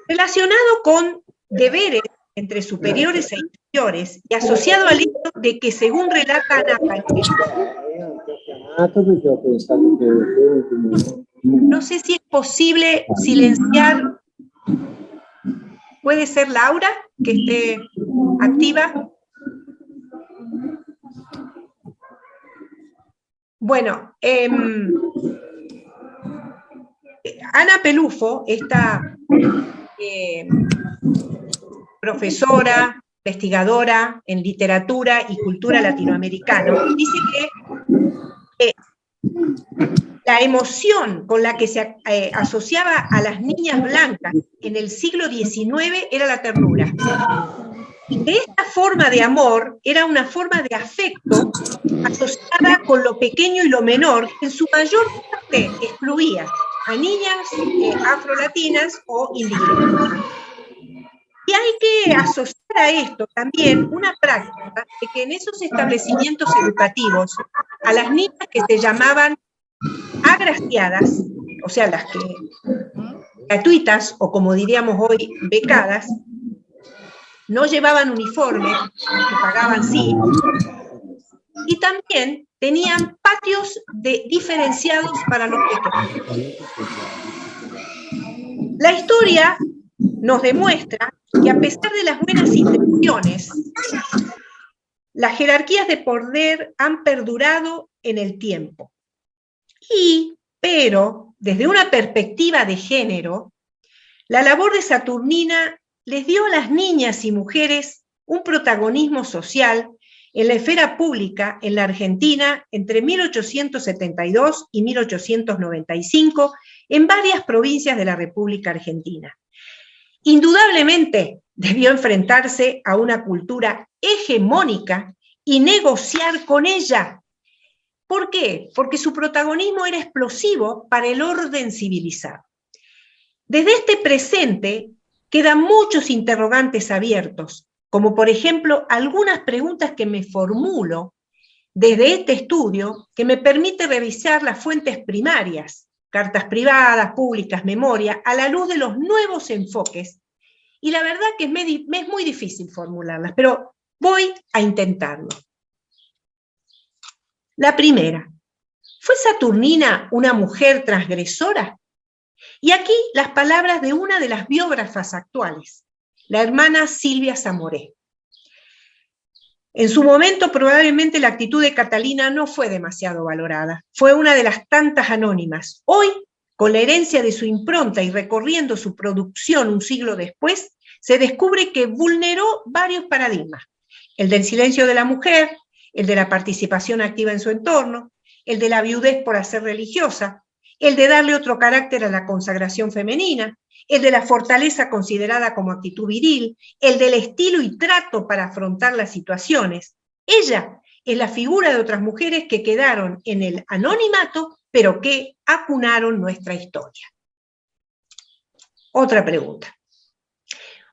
Relacionado con deberes entre superiores e inferiores, y asociado al hecho de que, según relata Ana Pelufo, no sé si es posible silenciar. ¿Puede ser Laura que esté activa? Bueno, Ana Pelufo, esta profesora, investigadora en literatura y cultura latinoamericana, dice que la emoción con la que se asociaba a las niñas blancas en el siglo XIX era la ternura. Y que esta forma de amor era una forma de afecto asociada con lo pequeño y lo menor, que en su mayor parte excluía a niñas afrolatinas o indígenas. Y hay que asociar a esto también una práctica de que en esos establecimientos educativos a las niñas que se llamaban agraciadas, o sea, las que gratuitas, o como diríamos hoy, becadas, no llevaban uniforme, que pagaban sí, y también tenían patios diferenciados para los pequeños. La historia nos demuestra que a pesar de las buenas intenciones, las jerarquías de poder han perdurado en el tiempo. Pero, desde una perspectiva de género, la labor de Saturnina les dio a las niñas y mujeres un protagonismo social en la esfera pública en la Argentina entre 1872 y 1895 en varias provincias de la República Argentina. Indudablemente debió enfrentarse a una cultura hegemónica y negociar con ella. ¿Por qué? Porque su protagonismo era explosivo para el orden civilizado. Desde este presente quedan muchos interrogantes abiertos, como por ejemplo algunas preguntas que me formulo desde este estudio que me permite revisar las fuentes primarias, cartas privadas, públicas, memoria, a la luz de los nuevos enfoques. Y la verdad que me es muy difícil formularlas, pero voy a intentarlo. La primera, ¿fue Saturnina una mujer transgresora? Y aquí las palabras de una de las biógrafas actuales, la hermana Silvia Zamoré. En su momento probablemente la actitud de Catalina no fue demasiado valorada, fue una de las tantas anónimas. Hoy, con la herencia de su impronta y recorriendo su producción un siglo después, se descubre que vulneró varios paradigmas, el del silencio de la mujer, el de la participación activa en su entorno, el de la viudez por hacer religiosa, el de darle otro carácter a la consagración femenina, el de la fortaleza considerada como actitud viril, el del estilo y trato para afrontar las situaciones. Ella es la figura de otras mujeres que quedaron en el anonimato, pero que acunaron nuestra historia. Otra pregunta.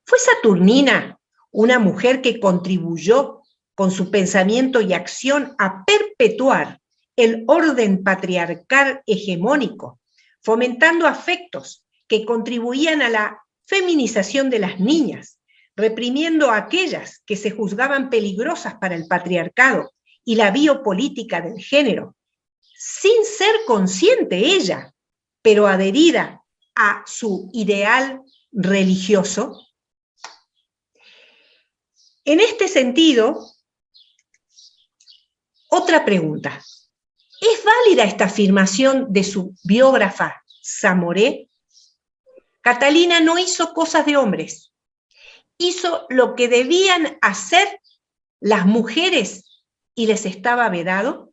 ¿Fue Saturnina una mujer que contribuyó con su pensamiento y acción a perpetuar el orden patriarcal hegemónico, fomentando afectos que contribuían a la feminización de las niñas, reprimiendo a aquellas que se juzgaban peligrosas para el patriarcado y la biopolítica del género, sin ser consciente ella, pero adherida a su ideal religioso. En este sentido, otra pregunta. ¿Es válida esta afirmación de su biógrafa Zamoré? Catalina no hizo cosas de hombres, hizo lo que debían hacer las mujeres y les estaba vedado.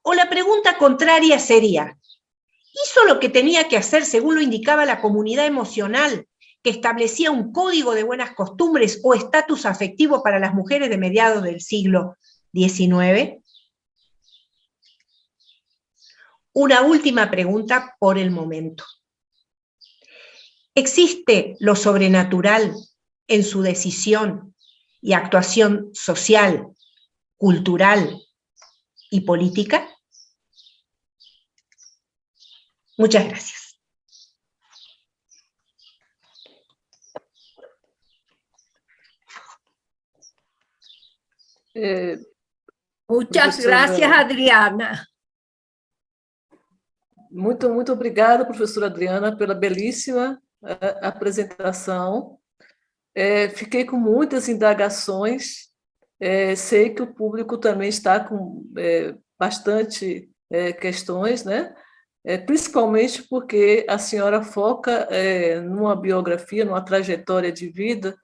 O la pregunta contraria sería, ¿hizo lo que tenía que hacer según lo indicaba la comunidad emocional, que establecía un código de buenas costumbres o estatus afectivo para las mujeres de mediados del siglo XIX? Una última pregunta por el momento. ¿Existe lo sobrenatural en su decisión y actuación social, cultural y política? Muchas gracias. Muchas professora, gracias, Adriana. muito obrigada, professora Adriana, pela belíssima apresentação. Fiquei com muitas indagações. Sei que o público também está com bastante questões, né? Principalmente porque a senhora foca numa biografia, numa trajetória de vida,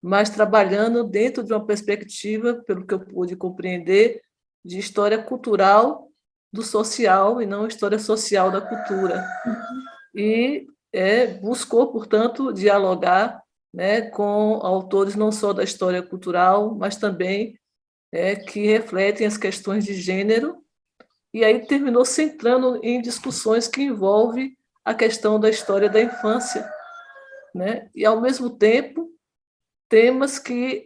mas trabalhando dentro de uma perspectiva, pelo que eu pude compreender, de história cultural do social e não história social da cultura. E buscou, portanto, dialogar, né, com autores não só da história cultural, mas também que refletem as questões de gênero, e aí terminou centrando em discussões que envolvem a questão da história da infância, né, e, ao mesmo tempo, temas que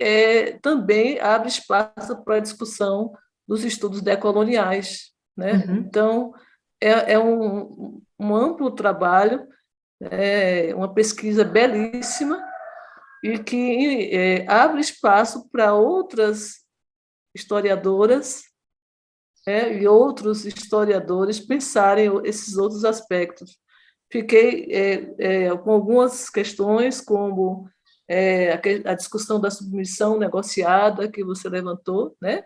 também abrem espaço para a discussão dos estudos decoloniais, né? Uhum. Então, é um amplo trabalho, uma pesquisa belíssima e que abre espaço para outras historiadoras e outros historiadores pensarem esses outros aspectos. Fiquei com algumas questões, como a discussão da submissão negociada que você levantou, né?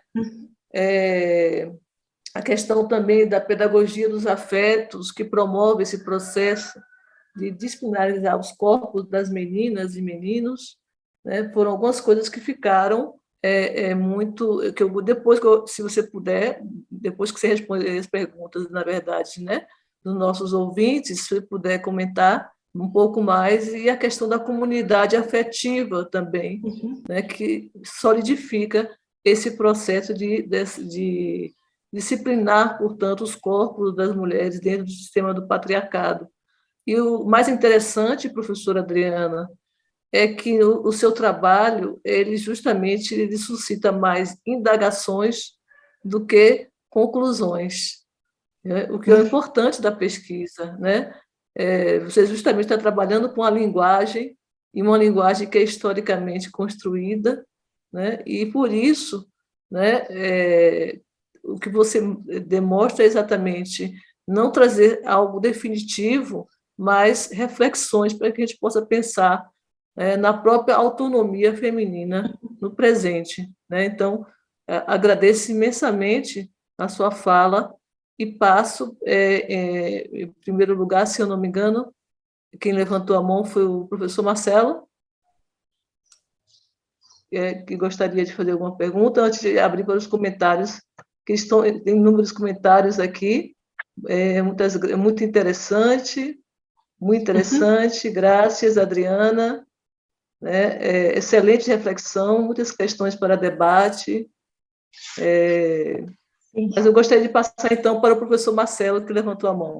A questão também da pedagogia dos afetos, que promove esse processo de disciplinarizar os corpos das meninas e meninos, né? Foram algumas coisas que ficaram muito... que eu, depois, se você puder, depois que você responder as perguntas, na verdade, né, dos nossos ouvintes, se você puder comentar um pouco mais, e a questão da comunidade afetiva também, né, que solidifica esse processo de disciplinar, portanto, os corpos das mulheres dentro do sistema do patriarcado. E o mais interessante, professora Adriana, é que o seu trabalho, ele justamente ele suscita mais indagações do que conclusões, né? O que é importante da pesquisa, né? Você justamente está trabalhando com a linguagem, e uma linguagem que é historicamente construída, né? E, por isso, né, o que você demonstra é exatamente não trazer algo definitivo, mas reflexões para que a gente possa pensar na própria autonomia feminina no presente, né? Então, agradeço imensamente a sua fala e passo, em primeiro lugar, se eu não me engano, quem levantou a mão foi o professor Marcelo, que gostaria de fazer alguma pergunta, antes de abrir para os comentários, que tem inúmeros comentários aqui, muito interessante, graças, Adriana, né? Excelente reflexão, muitas questões para debate, mas eu gostaria de passar, então, para o professor Marcelo, que levantou a mão.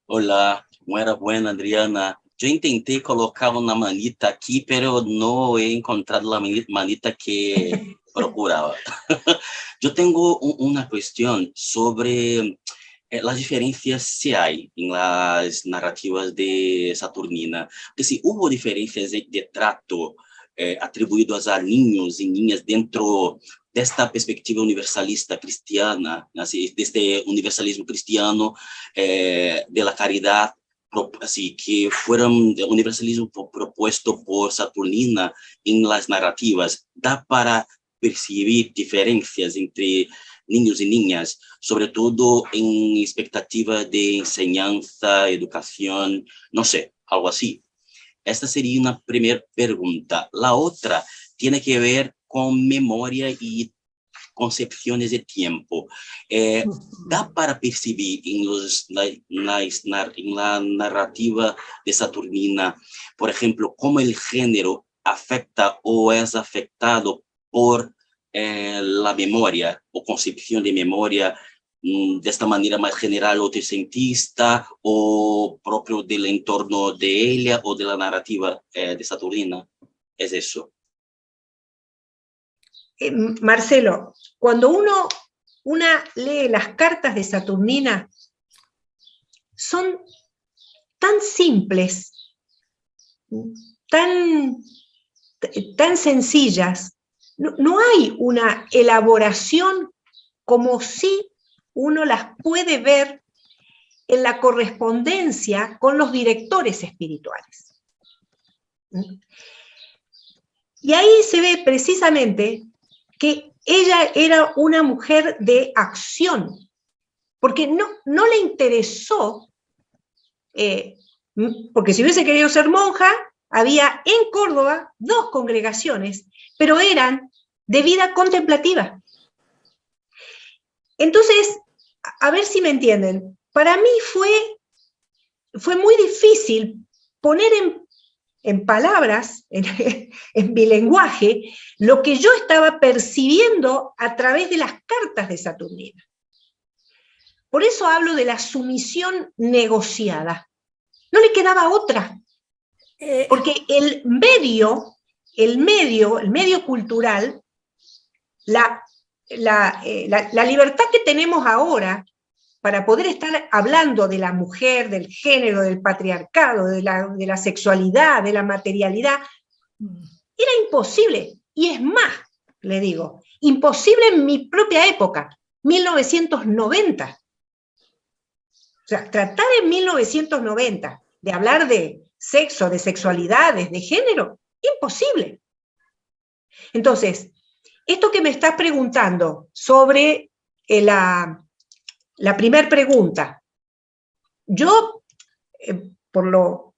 Hola, buena, Adriana. Yo intenté colocar una manita aquí, pero no he encontrado la manita que procuraba. Yo tengo una cuestión sobre las diferencias si hay en las narrativas de Saturnina. Que si hubo diferencias de trato atribuidas a niños y niñas dentro de esta perspectiva universalista cristiana, así, de este universalismo cristiano, de la caridad, así que fueron el universalismo propuesto por Saturnina en las narrativas, da para percibir diferencias entre niños y niñas, sobre todo en expectativa de enseñanza, educación, no sé, algo así. Esta sería una primera pregunta. La otra tiene que ver con memoria y concepciones de tiempo. ¿Da para percibir en la narrativa de Saturnina, por ejemplo, cómo el género afecta o es afectado por la memoria o concepción de memoria de esta manera más general otrocentista o propio del entorno de ella o de la narrativa de Saturnina? Es eso. Marcelo, cuando una lee las cartas de Saturnina, son tan simples, tan sencillas, no hay una elaboración como si uno las puede ver en la correspondencia con los directores espirituales. Y ahí se ve precisamente que ella era una mujer de acción, porque no le interesó, porque si hubiese querido ser monja, había en Córdoba 2 congregaciones, pero eran de vida contemplativa. Entonces, a ver si me entienden, para mí fue muy difícil poner en palabras, en mi lenguaje, lo que yo estaba percibiendo a través de las cartas de Saturnina. Por eso hablo de la sumisión negociada. No le quedaba otra, porque el medio cultural, la libertad que tenemos ahora para poder estar hablando de la mujer, del género, del patriarcado, de la sexualidad, de la materialidad, era imposible. Y es más, le digo, imposible en mi propia época, 1990. O sea, tratar en 1990 de hablar de sexo, de sexualidades, de género, imposible. Entonces, esto que me estás preguntando sobre la primera pregunta, yo, por lo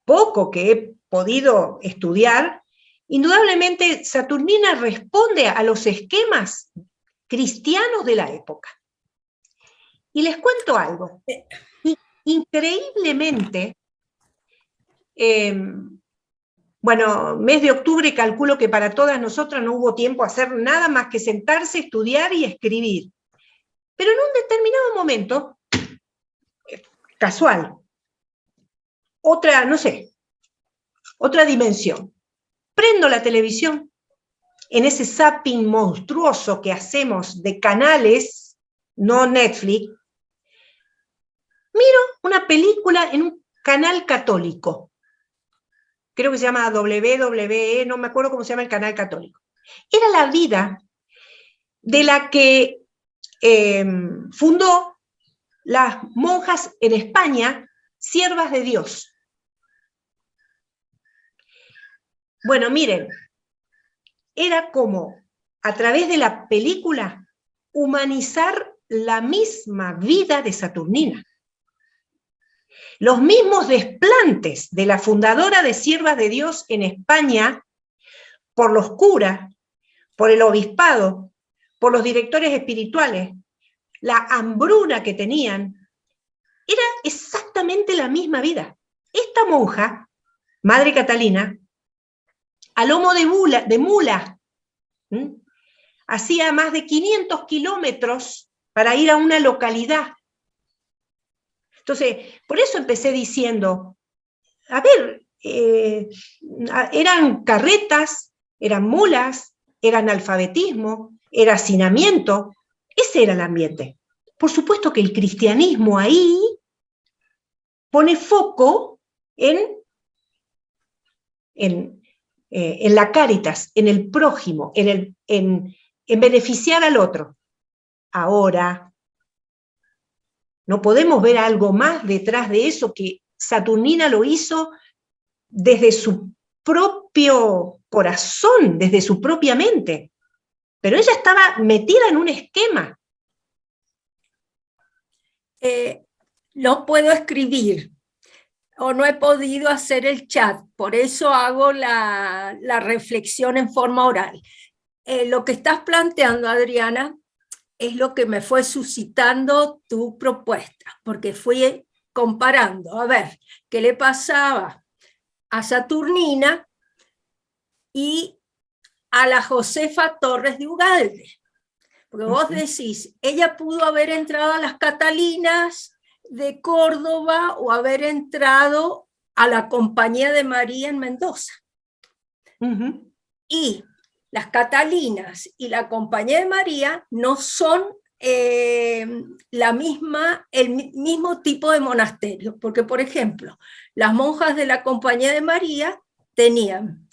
poco que he podido estudiar, indudablemente Saturnina responde a los esquemas cristianos de la época. Y les cuento algo. Increíblemente, bueno, mes de octubre calculo que para todas nosotras no hubo tiempo a hacer nada más que sentarse, estudiar y escribir. Pero en un determinado momento, casual, otra dimensión. Prendo la televisión, en ese zapping monstruoso que hacemos de canales, no Netflix, miro una película en un canal católico. Creo que se llama WWE, no me acuerdo cómo se llama el canal católico. Era la vida de la que fundó las monjas en España, siervas de Dios. Bueno, miren, era como, a través de la película, humanizar la misma vida de Saturnina. Los mismos desplantes de la fundadora de Siervas de Dios en España, por los curas, por el obispado, por los directores espirituales, la hambruna que tenían, era exactamente la misma vida. Esta monja, Madre Catalina, a lomo de mula, hacía más de 500 kilómetros para ir a una localidad. Entonces, por eso empecé diciendo, a ver, eran carretas, eran mulas, era analfabetismo, era hacinamiento. Ese era el ambiente. Por supuesto que el cristianismo ahí pone foco en la caritas, en el prójimo, en beneficiar al otro. Ahora, no podemos ver algo más detrás de eso, que Saturnina lo hizo desde su propio corazón, desde su propia mente. Pero ella estaba metida en un esquema. No puedo escribir o no he podido hacer el chat, por eso hago la reflexión en forma oral. Lo que estás planteando, Adriana, es lo que me fue suscitando tu propuesta, porque fui comparando, a ver, qué le pasaba a Saturnina y a la Josefa Torres de Ugalde. Porque vos decís, ella pudo haber entrado a las Catalinas de Córdoba o haber entrado a la Compañía de María en Mendoza. Y las Catalinas y la Compañía de María no son el mismo tipo de monasterio, porque por ejemplo, las monjas de la Compañía de María tenían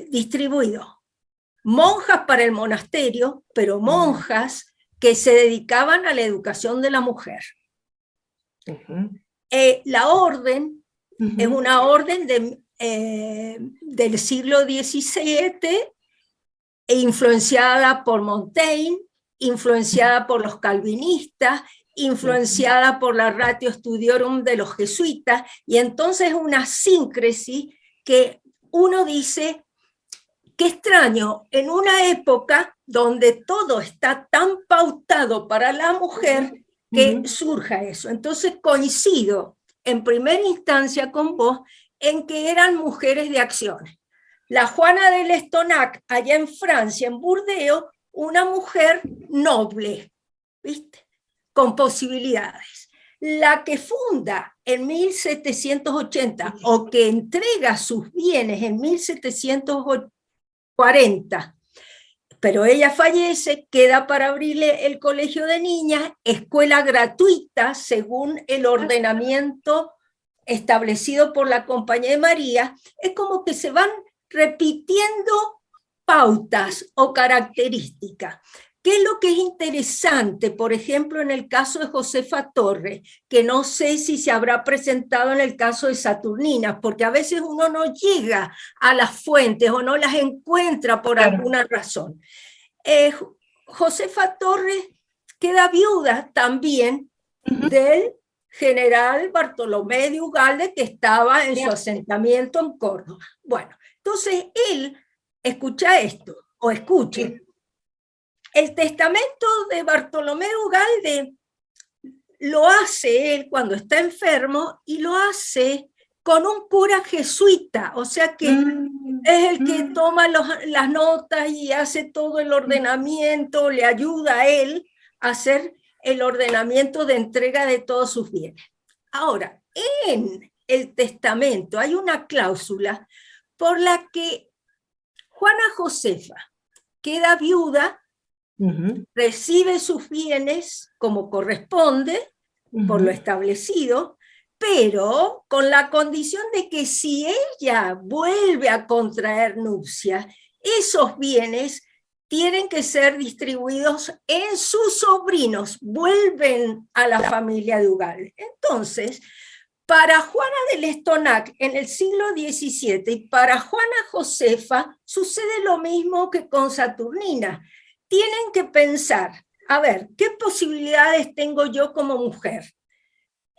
distribuido monjas para el monasterio, pero monjas que se dedicaban a la educación de la mujer. La orden es una orden del siglo XVII, influenciada por Montaigne, influenciada por los calvinistas, influenciada por la Ratio Studiorum de los jesuitas, y entonces una síncresis que uno dice, qué extraño, en una época donde todo está tan pautado para la mujer que surja eso. Entonces coincido en primera instancia con vos en que eran mujeres de acciones. La Juana de Lestonac, allá en Francia, en Burdeos, una mujer noble, ¿viste? Con posibilidades. La que funda en 1780 o que entrega sus bienes en 1740, pero ella fallece, queda para abrirle el colegio de niñas, escuela gratuita según el ordenamiento establecido por la Compañía de María. Es como que se van repitiendo pautas o características. ¿Qué es lo que es interesante, por ejemplo, en el caso de Josefa Torres, que no sé si se habrá presentado en el caso de Saturnina, porque a veces uno no llega a las fuentes o no las encuentra por alguna razón? Josefa Torres queda viuda también del general Bartolomé de Ugalde, que estaba en su asentamiento en Córdoba. Bueno, entonces él escucha esto, o escuche. El testamento de Bartolomé de Ugalde lo hace él cuando está enfermo y lo hace con un cura jesuita, o sea que es el que toma las notas y hace todo el ordenamiento, le ayuda a él a hacer el ordenamiento de entrega de todos sus bienes. Ahora, en el testamento hay una cláusula por la que Juana Josefa queda viuda, recibe sus bienes como corresponde, por lo establecido, pero con la condición de que si ella vuelve a contraer nupcias, esos bienes tienen que ser distribuidos en sus sobrinos, vuelven a la familia de Ugalde. Entonces, para Juana de Lestonac en el siglo XVII y para Juana Josefa sucede lo mismo que con Saturnina. Tienen que pensar, a ver, ¿qué posibilidades tengo yo como mujer?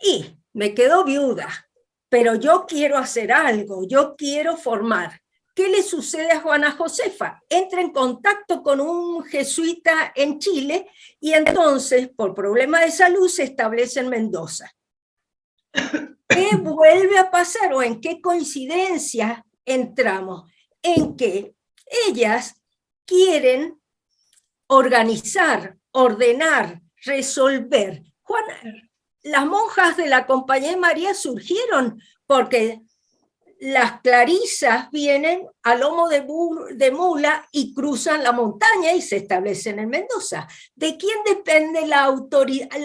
Y me quedo viuda, pero yo quiero hacer algo, yo quiero formar. ¿Qué le sucede a Juana Josefa? Entra en contacto con un jesuita en Chile y entonces, por problemas de salud, se establece en Mendoza. ¿Qué vuelve a pasar o en qué coincidencia entramos? En que ellas quieren organizar, ordenar, resolver. Juana, las monjas de la Compañía de María surgieron porque las clarisas vienen a lomo de mula y cruzan la montaña y se establecen en Mendoza. ¿De quién depende la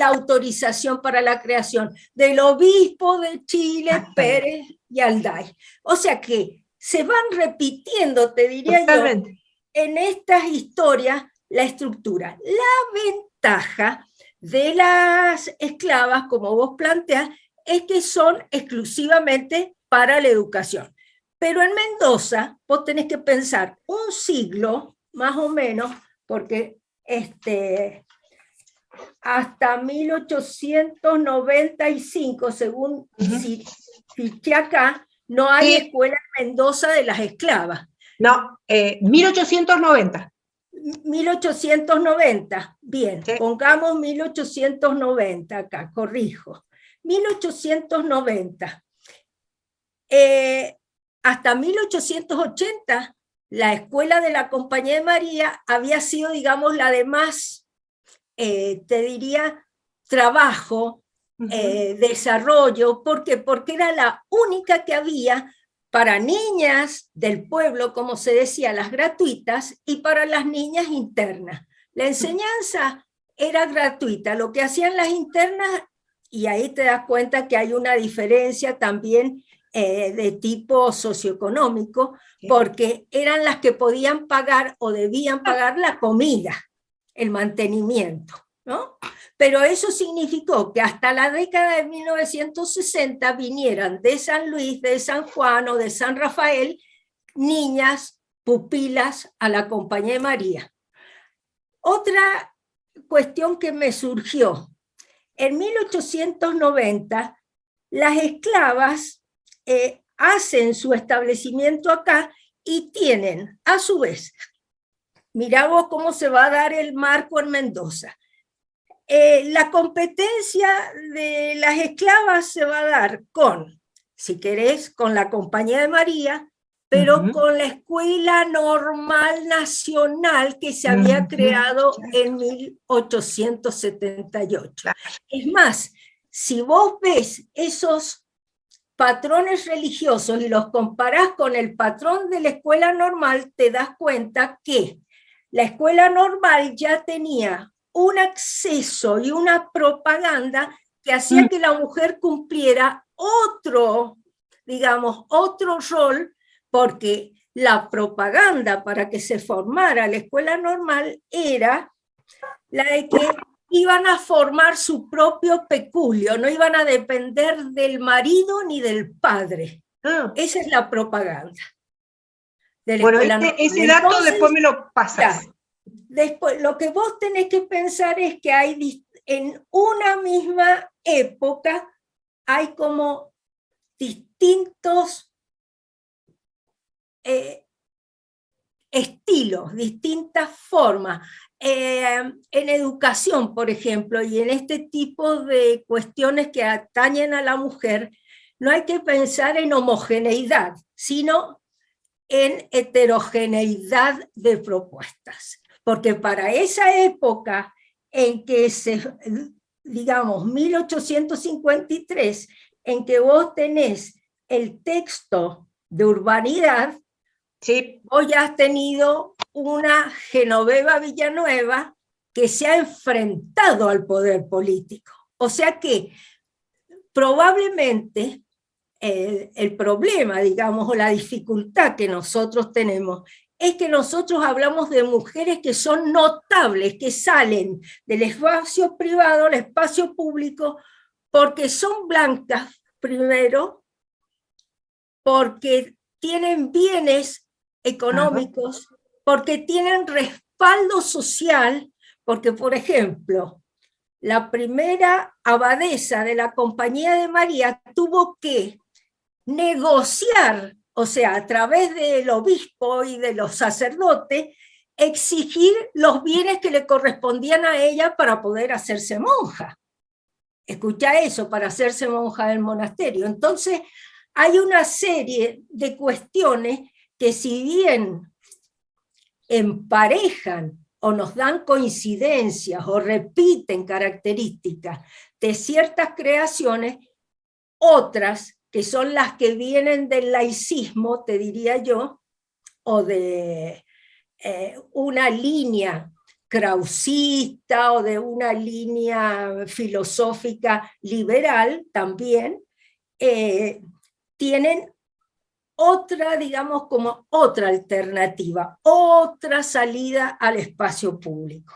autorización para la creación? Del obispo de Chile, Pérez y Alday. O sea que se van repitiendo, te diría Totalmente. yo, en estas historias la estructura. La ventaja de las esclavas, como vos planteas, es que son exclusivamente para la educación. Pero en Mendoza vos tenés que pensar un siglo, más o menos, porque hasta 1895, según fiché acá, no hay escuela en Mendoza de las esclavas. No, 1890. 1890, bien, sí. Pongamos 1890 acá, corrijo. 1890. Hasta 1880, la escuela de la Compañía de María había sido, digamos, la de más, te diría, trabajo, desarrollo. ¿Por qué? Porque era la única que había para niñas del pueblo, como se decía, las gratuitas, y para las niñas internas. La enseñanza era gratuita. Lo que hacían las internas, y ahí te das cuenta que hay una diferencia también de tipo socioeconómico, porque eran las que podían pagar o debían pagar la comida, el mantenimiento, ¿no? Pero eso significó que hasta la década de 1960 vinieran de San Luis, de San Juan o de San Rafael niñas pupilas a la Compañía de María. Otra cuestión que me surgió, en 1890 las esclavas hacen su establecimiento acá y tienen, a su vez, mirá vos cómo se va a dar el marco en Mendoza. La competencia de las esclavas se va a dar con, si querés, con la Compañía de María, pero con la Escuela Normal Nacional que se había creado en 1878. Es más, si vos ves esos patrones religiosos y los comparás con el patrón de la Escuela Normal, te das cuenta que la Escuela Normal ya tenía un acceso y una propaganda que hacía que la mujer cumpliera otro, digamos, otro rol, porque la propaganda para que se formara la Escuela Normal era la de que iban a formar su propio peculio, no iban a depender del marido ni del padre. Esa es la propaganda de la Escuela Normal. Ese dato entonces, después me lo pasas. Ya, después, lo que vos tenés que pensar es que hay en una misma época hay como distintos estilos, distintas formas. En educación, por ejemplo, y en este tipo de cuestiones que atañen a la mujer, no hay que pensar en homogeneidad, sino en heterogeneidad de propuestas. Porque para esa época en que digamos, 1853, en que vos tenés el texto de urbanidad, sí, vos ya has tenido una Genoveva Villanueva que se ha enfrentado al poder político. O sea que probablemente el problema, digamos, o la dificultad que nosotros tenemos es que nosotros hablamos de mujeres que son notables, que salen del espacio privado al espacio público porque son blancas, primero, porque tienen bienes económicos, porque tienen respaldo social, porque, por ejemplo, la primera abadesa de la Compañía de María tuvo que negociar, o sea, a través del obispo y de los sacerdotes, exigir los bienes que le correspondían a ella para poder hacerse monja. Escucha eso, para hacerse monja del monasterio. Entonces, hay una serie de cuestiones que, si bien emparejan o nos dan coincidencias o repiten características de ciertas creaciones, otras que son las que vienen del laicismo, te diría yo, o de una línea krausista o de una línea filosófica liberal también, tienen otra, digamos, como otra alternativa, otra salida al espacio público.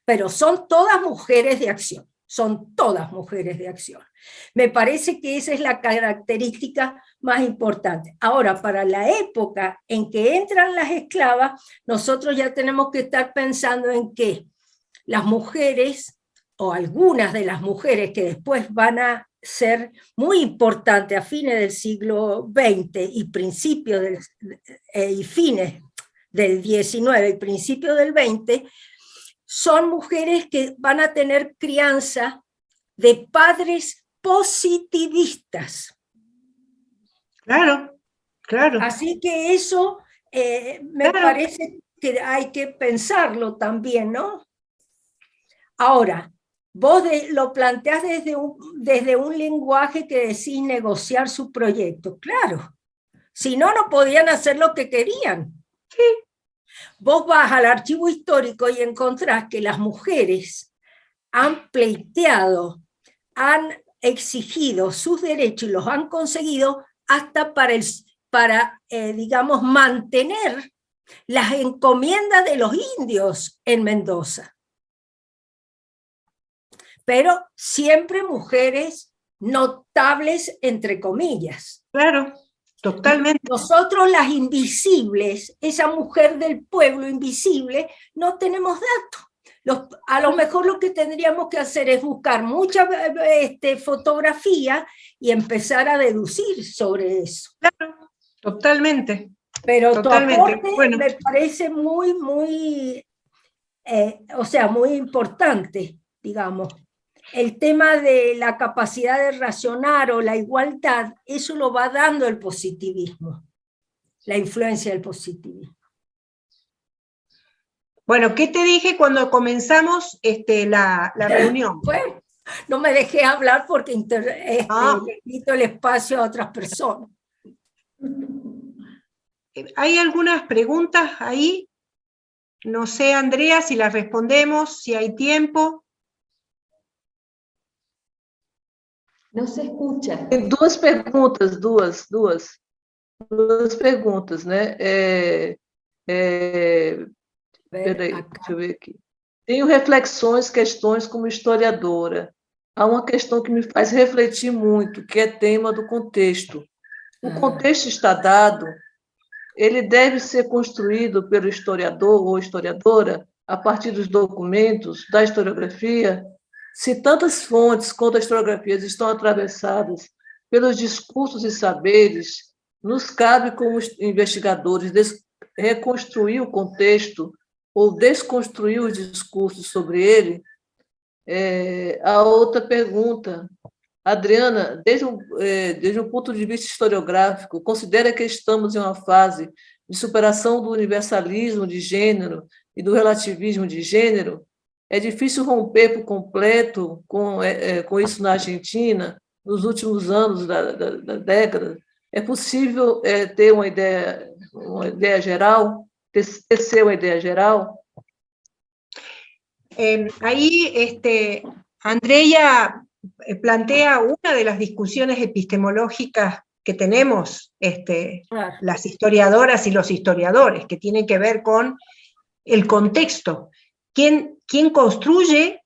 Pero son todas mujeres de acción, son todas mujeres de acción. Me parece que esa es la característica más importante. Ahora, para la época en que entran las esclavas, nosotros ya tenemos que estar pensando en que las mujeres, o algunas de las mujeres que después van a ser muy importantes a fines del siglo XX y y fines del XIX y principios del XX, son mujeres que van a tener crianza de padres positivistas. Claro, claro. Así que eso me parece que hay que pensarlo también, ¿no? Ahora, vos lo planteás desde un lenguaje que decís negociar su proyecto. Claro, si no, no podían hacer lo que querían. Sí. Vos vas al archivo histórico y encontrás que las mujeres han pleiteado, han exigido sus derechos y los han conseguido hasta para digamos, mantener las encomiendas de los indios en Mendoza. Pero siempre mujeres notables, entre comillas. Claro, totalmente. Nosotros las invisibles, esa mujer del pueblo invisible, no tenemos datos. A lo mejor lo que tendríamos que hacer es buscar mucha fotografía y empezar a deducir sobre eso. Claro, totalmente. Pero totalmente. Tu aporte bueno, me parece muy, muy, muy importante, digamos. El tema de la capacidad de razonar o la igualdad, eso lo va dando el positivismo, la influencia del positivismo. Bueno, ¿qué te dije cuando comenzamos la reunión? Bueno, no me dejé hablar porque le quito el espacio a otras personas. ¿Hay algunas preguntas ahí? No sé, Andrea, si las respondemos, si hay tiempo. No se escucha. Tem duas perguntas, duas perguntas, né? Peraí, deixa eu ver aqui. Tenho reflexões, questões como historiadora. Há uma questão que me faz refletir muito, que é tema do contexto. O contexto está dado, ele deve ser construído pelo historiador ou historiadora a partir dos documentos, da historiografia. Se tantas fontes quanto as historiografias estão atravessadas pelos discursos e saberes, nos cabe, como investigadores, reconstruir o contexto ou desconstruir os discursos sobre ele. A outra pergunta, Adriana, desde um ponto de vista historiográfico, considera que estamos em uma fase de superação do universalismo de gênero e do relativismo de gênero? É difícil romper por completo com isso na Argentina, nos últimos anos da década? É possível ter uma ideia geral, tecer uma ideia geral? Ahí Andrea plantea una de las discusiones epistemológicas que tenemos las historiadoras y los historiadores, que tienen que ver con el contexto. ¿Quién construye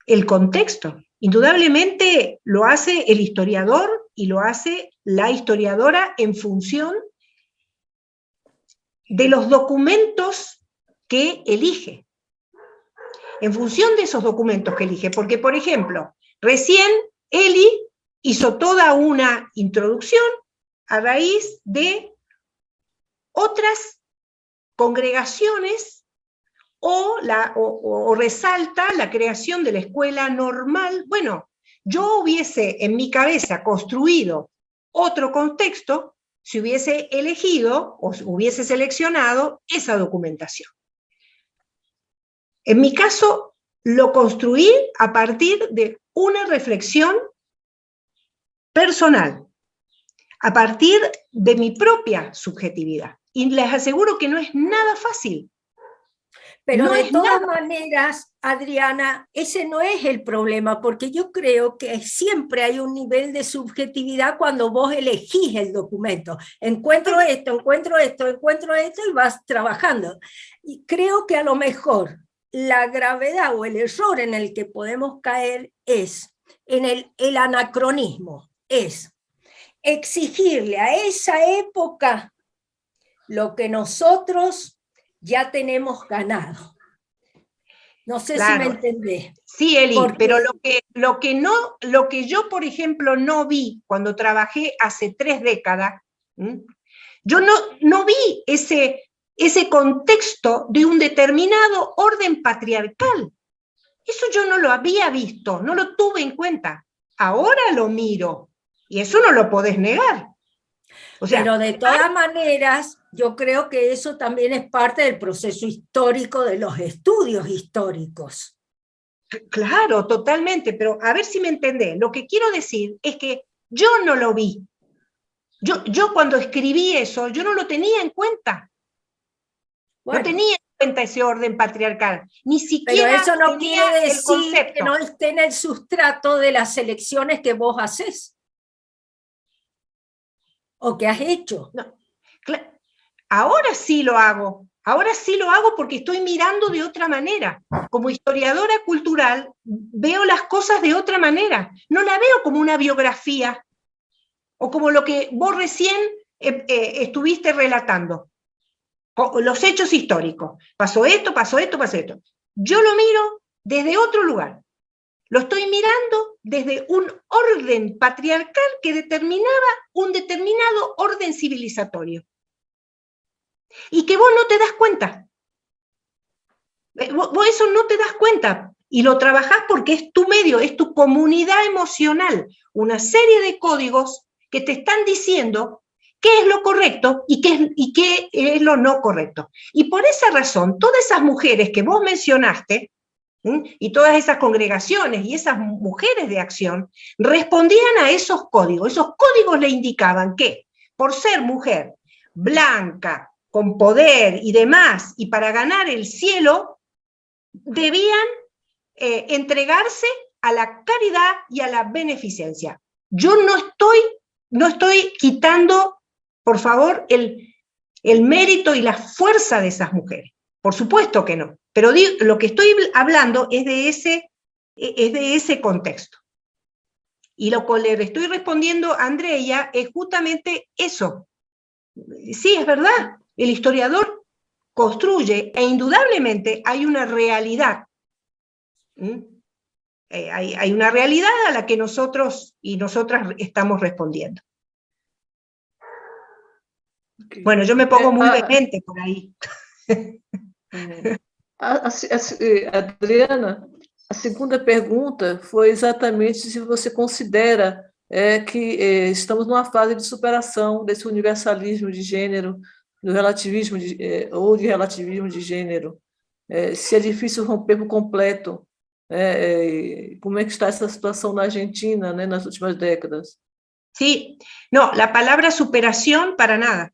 el contexto? Indudablemente lo hace el historiador y lo hace la historiadora en función de los documentos que elige. En función de esos documentos que elige, porque, por ejemplo, recién Eli hizo toda una introducción a raíz de otras congregaciones o resalta la creación de la escuela normal. Bueno, yo hubiese en mi cabeza construido otro contexto si hubiese elegido o hubiese seleccionado esa documentación. En mi caso, lo construí a partir de una reflexión personal, a partir de mi propia subjetividad. Y les aseguro que no es nada fácil. Pero No de es todas nada. maneras, Adriana, ese no es el problema, porque yo creo que siempre hay un nivel de subjetividad cuando vos elegís el documento. Encuentro esto, y vas trabajando. Y creo que a lo mejor la gravedad o el error en el que podemos caer es en el anacronismo, es exigirle a esa época lo que nosotros ya tenemos ganado. No sé si me Claro. entendés. Sí, Eli, Porque- pero lo que yo, por ejemplo, no vi cuando trabajé hace 3 décadas, yo no vi ese contexto de un determinado orden patriarcal. Eso yo no lo había visto, no lo tuve en cuenta. Ahora lo miro, y eso no lo podés negar. O sea, pero de todas maneras, yo creo que eso también es parte del proceso histórico de los estudios históricos. claro, totalmente, pero a ver si me entendés. Lo que quiero decir es que yo no lo vi. Yo cuando escribí eso, yo no lo tenía en cuenta. Bueno, No tenía en cuenta ese orden patriarcal. Ni pero siquiera eso no tenía quiere el decir concepto. que no esté en el sustrato de las selecciones que vos haces o que has hecho. No. Ahora sí lo hago. Ahora sí lo hago porque estoy mirando de otra manera. Como historiadora cultural, veo las cosas de otra manera. No la veo como una biografía o como lo que vos recién estuviste relatando. Los hechos históricos. Pasó esto, pasó esto, pasó esto. Yo lo miro desde otro lugar. Lo estoy mirando desde un orden patriarcal que determinaba un determinado orden civilizatorio. Y que vos no te das cuenta. Vos eso no te das cuenta. Y lo trabajás porque es tu medio, es tu comunidad emocional. Una serie de códigos que te están diciendo qué es lo correcto y qué es lo no correcto. Y por esa razón, todas esas mujeres que vos mencionaste, y todas esas congregaciones y esas mujeres de acción respondían a esos códigos. Esos códigos le indicaban que por ser mujer blanca, con poder y demás, y para ganar el cielo, debían entregarse a la caridad y a la beneficencia. Yo no estoy quitando, por favor, el mérito y la fuerza de esas mujeres. Por supuesto que no. Pero lo que estoy hablando es de ese contexto. Y lo que le estoy respondiendo a Andrea es justamente eso. Sí, es verdad, el historiador construye, e indudablemente hay una realidad. Hay una realidad a la que nosotros y nosotras estamos respondiendo. Okay. Bueno, yo me pongo muy vehemente por ahí. Adriana, a segunda pergunta foi exatamente se você considera que estamos numa fase de superação desse universalismo de gênero, do relativismo ou de relativismo de gênero, se é difícil romper por completo, como é que está essa situação na Argentina, né, nas últimas décadas? Sí, no, la palabra superación para nada.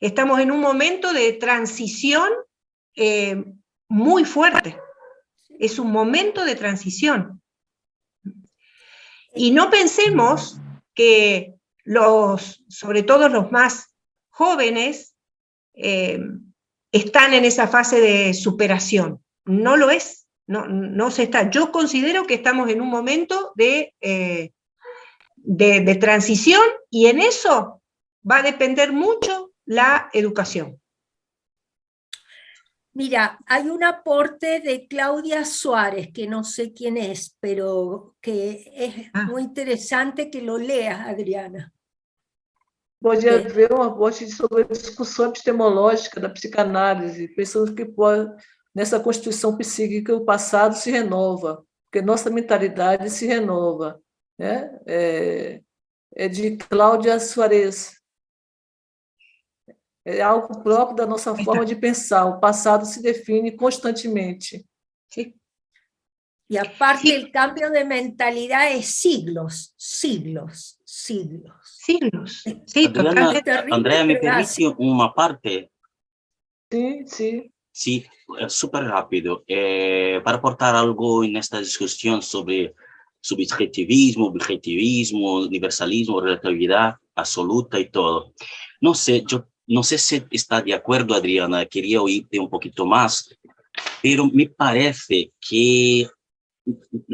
Estamos en un momento de transición muy fuerte. Es un momento de transición. Y no pensemos que sobre todo los más jóvenes, están en esa fase de superación. No lo es, no se está. Yo considero que estamos en un momento de transición, y en eso va a depender mucho la educación. Mira, hay un aporte de Claudia Suárez, que no sé quién es, pero que es muy interesante que lo leas, Adriana. Pode haver um aporte sobre a discussão epistemológica da psicanálise, pensando que nessa constituição psíquica o passado se renova, porque nossa mentalidade se renova. Né? É de Cláudia Suárez. É algo próprio da nossa forma de pensar. O passado se define constantemente. Sí. Y aparte Sí. el cambio de mentalidad es siglos, siglos, siglos. Siglos. Sí, Adriana, Es totalmente. terrible, Andrea, ¿me pero es así. permite una parte? Sim, sim. Sí, súper rápido. Para aportar algo en esta discusión sobre subjetivismo, objetivismo, universalismo, relatividad absoluta y todo. No sé, yo no sé si está de acuerdo, Adriana, quería oírte un poquito más, pero me parece que,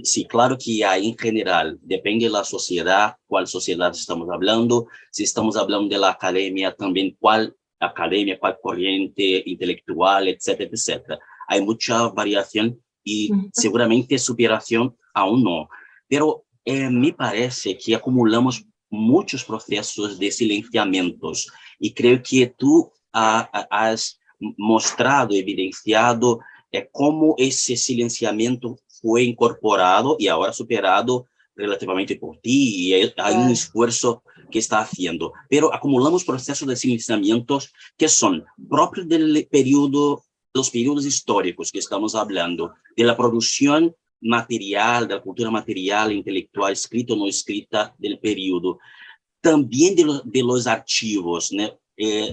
sí, claro que hay en general, depende de la sociedad, cuál sociedad estamos hablando, si estamos hablando de la academia, también cuál academia, cuál corriente intelectual, etcétera, etcétera. Hay mucha variación y seguramente superación aún no. Pero me parece que acumulamos muchos procesos de silenciamientos y creo que tú has mostrado, evidenciado cómo ese silenciamiento fue incorporado y ahora superado relativamente por ti, y hay un esfuerzo que está haciendo, pero acumulamos procesos de silenciamientos que son propios del periodo, los periodos históricos que estamos hablando, de la producción material, de la cultura material, intelectual, escrita o no escrita del periodo, también de los archivos, ¿no?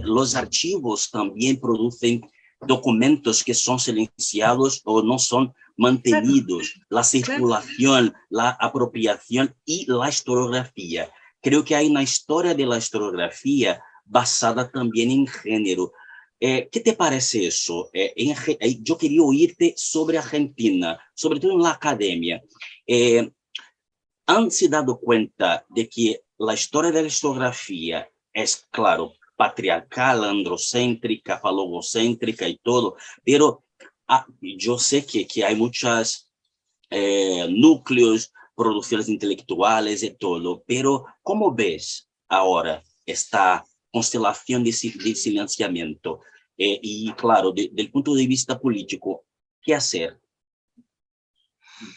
Los archivos también producen documentos que son silenciados o no son mantenidos, la circulación, la apropiación y la historiografía. Creo que hay una historia de la historiografía basada también en género. ¿Qué te parece eso? Yo quería oírte sobre Argentina, sobre todo en la academia. ¿Han se dado cuenta de que la historia de la historiografía es, claro, patriarcal, androcéntrica, falogocéntrica y todo, pero yo sé que hay muchos núcleos, producciones intelectuales y todo, pero ¿cómo ves ahora esta constelación de silenciamiento? Y claro, del punto de vista político, ¿qué hacer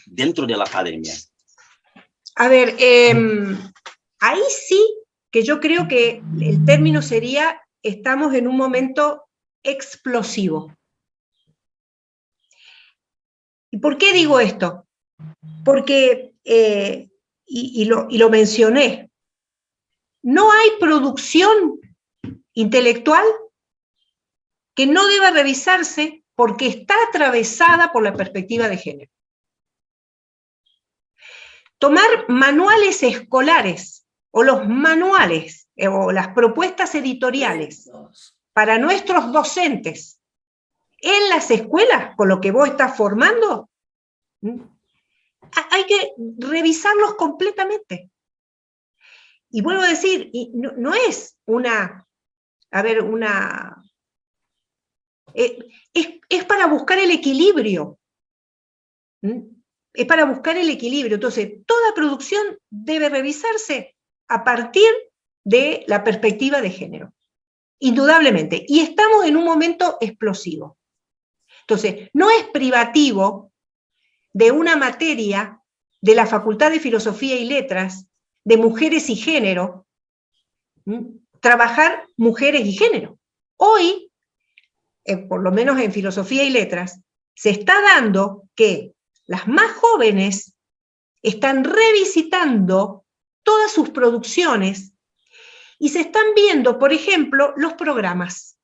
dentro de la academia? A ver, ahí sí que yo creo que el término sería, estamos en un momento explosivo. ¿Y por qué digo esto? Porque, y lo mencioné, no hay producción intelectual que no deba revisarse porque está atravesada por la perspectiva de género. Tomar manuales escolares o los manuales o las propuestas editoriales para nuestros docentes en las escuelas, con lo que vos estás formando, hay que revisarlos completamente. Y vuelvo a decir, no es una, es para buscar el equilibrio. Es para buscar el equilibrio. Entonces, toda producción debe revisarse a partir de la perspectiva de género, indudablemente. Y estamos en un momento explosivo. Entonces, no es privativo de una materia de la Facultad de Filosofía y Letras, de mujeres y género, trabajar mujeres y género. Hoy, por lo menos en Filosofía y Letras, se está dando que las más jóvenes están revisitando todas sus producciones y se están viendo, por ejemplo, los programas.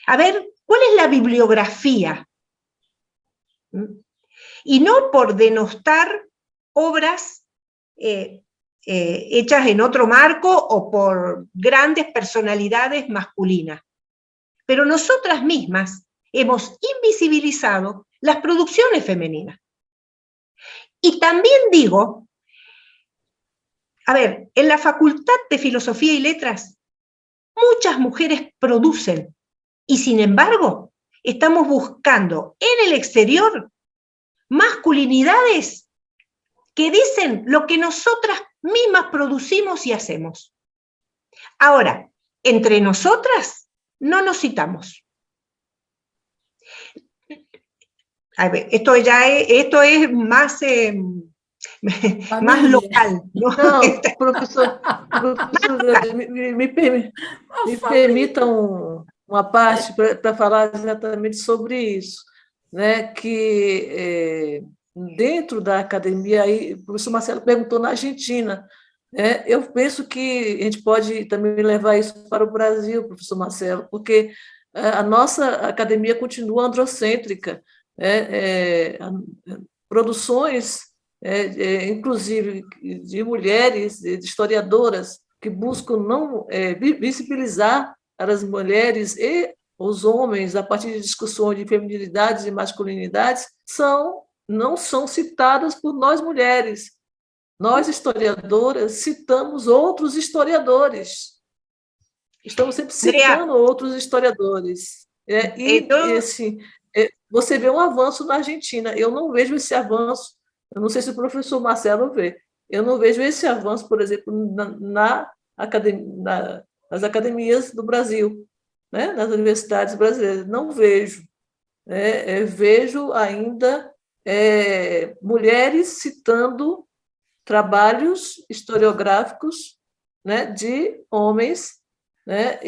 A ver, ¿cuál es la bibliografía? Y no por denostar obras hechas en otro marco o por grandes personalidades masculinas. Pero nosotras mismas hemos invisibilizado las producciones femeninas. Y también digo, a ver, en la Facultad de Filosofía y Letras, muchas mujeres producen, y sin embargo, estamos buscando en el exterior masculinidades que dicen lo que nosotras mismas producimos y hacemos. Ahora, entre nosotras no nos citamos. A ver, esto es más, más local. ¿no? Não, professor me permita uma parte para falar exatamente sobre isso, né? Que dentro da academia, aí o professor Marcelo perguntou na Argentina, eu penso que a gente pode também levar isso para o Brasil, professor Marcelo, porque a nossa academia continua androcêntrica, produções, inclusive de mulheres, de historiadoras, que buscam não visibilizar as mulheres e os homens a partir de discussões de feminilidades e masculinidades, não são citadas por nós mulheres. Nós, historiadoras, citamos outros historiadores. Estamos sempre citando outros historiadores. Assim, você vê um avanço na Argentina. Eu não vejo esse avanço, eu não sei se o professor Marcelo vê, eu não vejo esse avanço, por exemplo, nas academias do Brasil, né? Nas universidades brasileiras. Não vejo. Vejo ainda mulheres citando trabalhos historiográficos, né, de homens, né,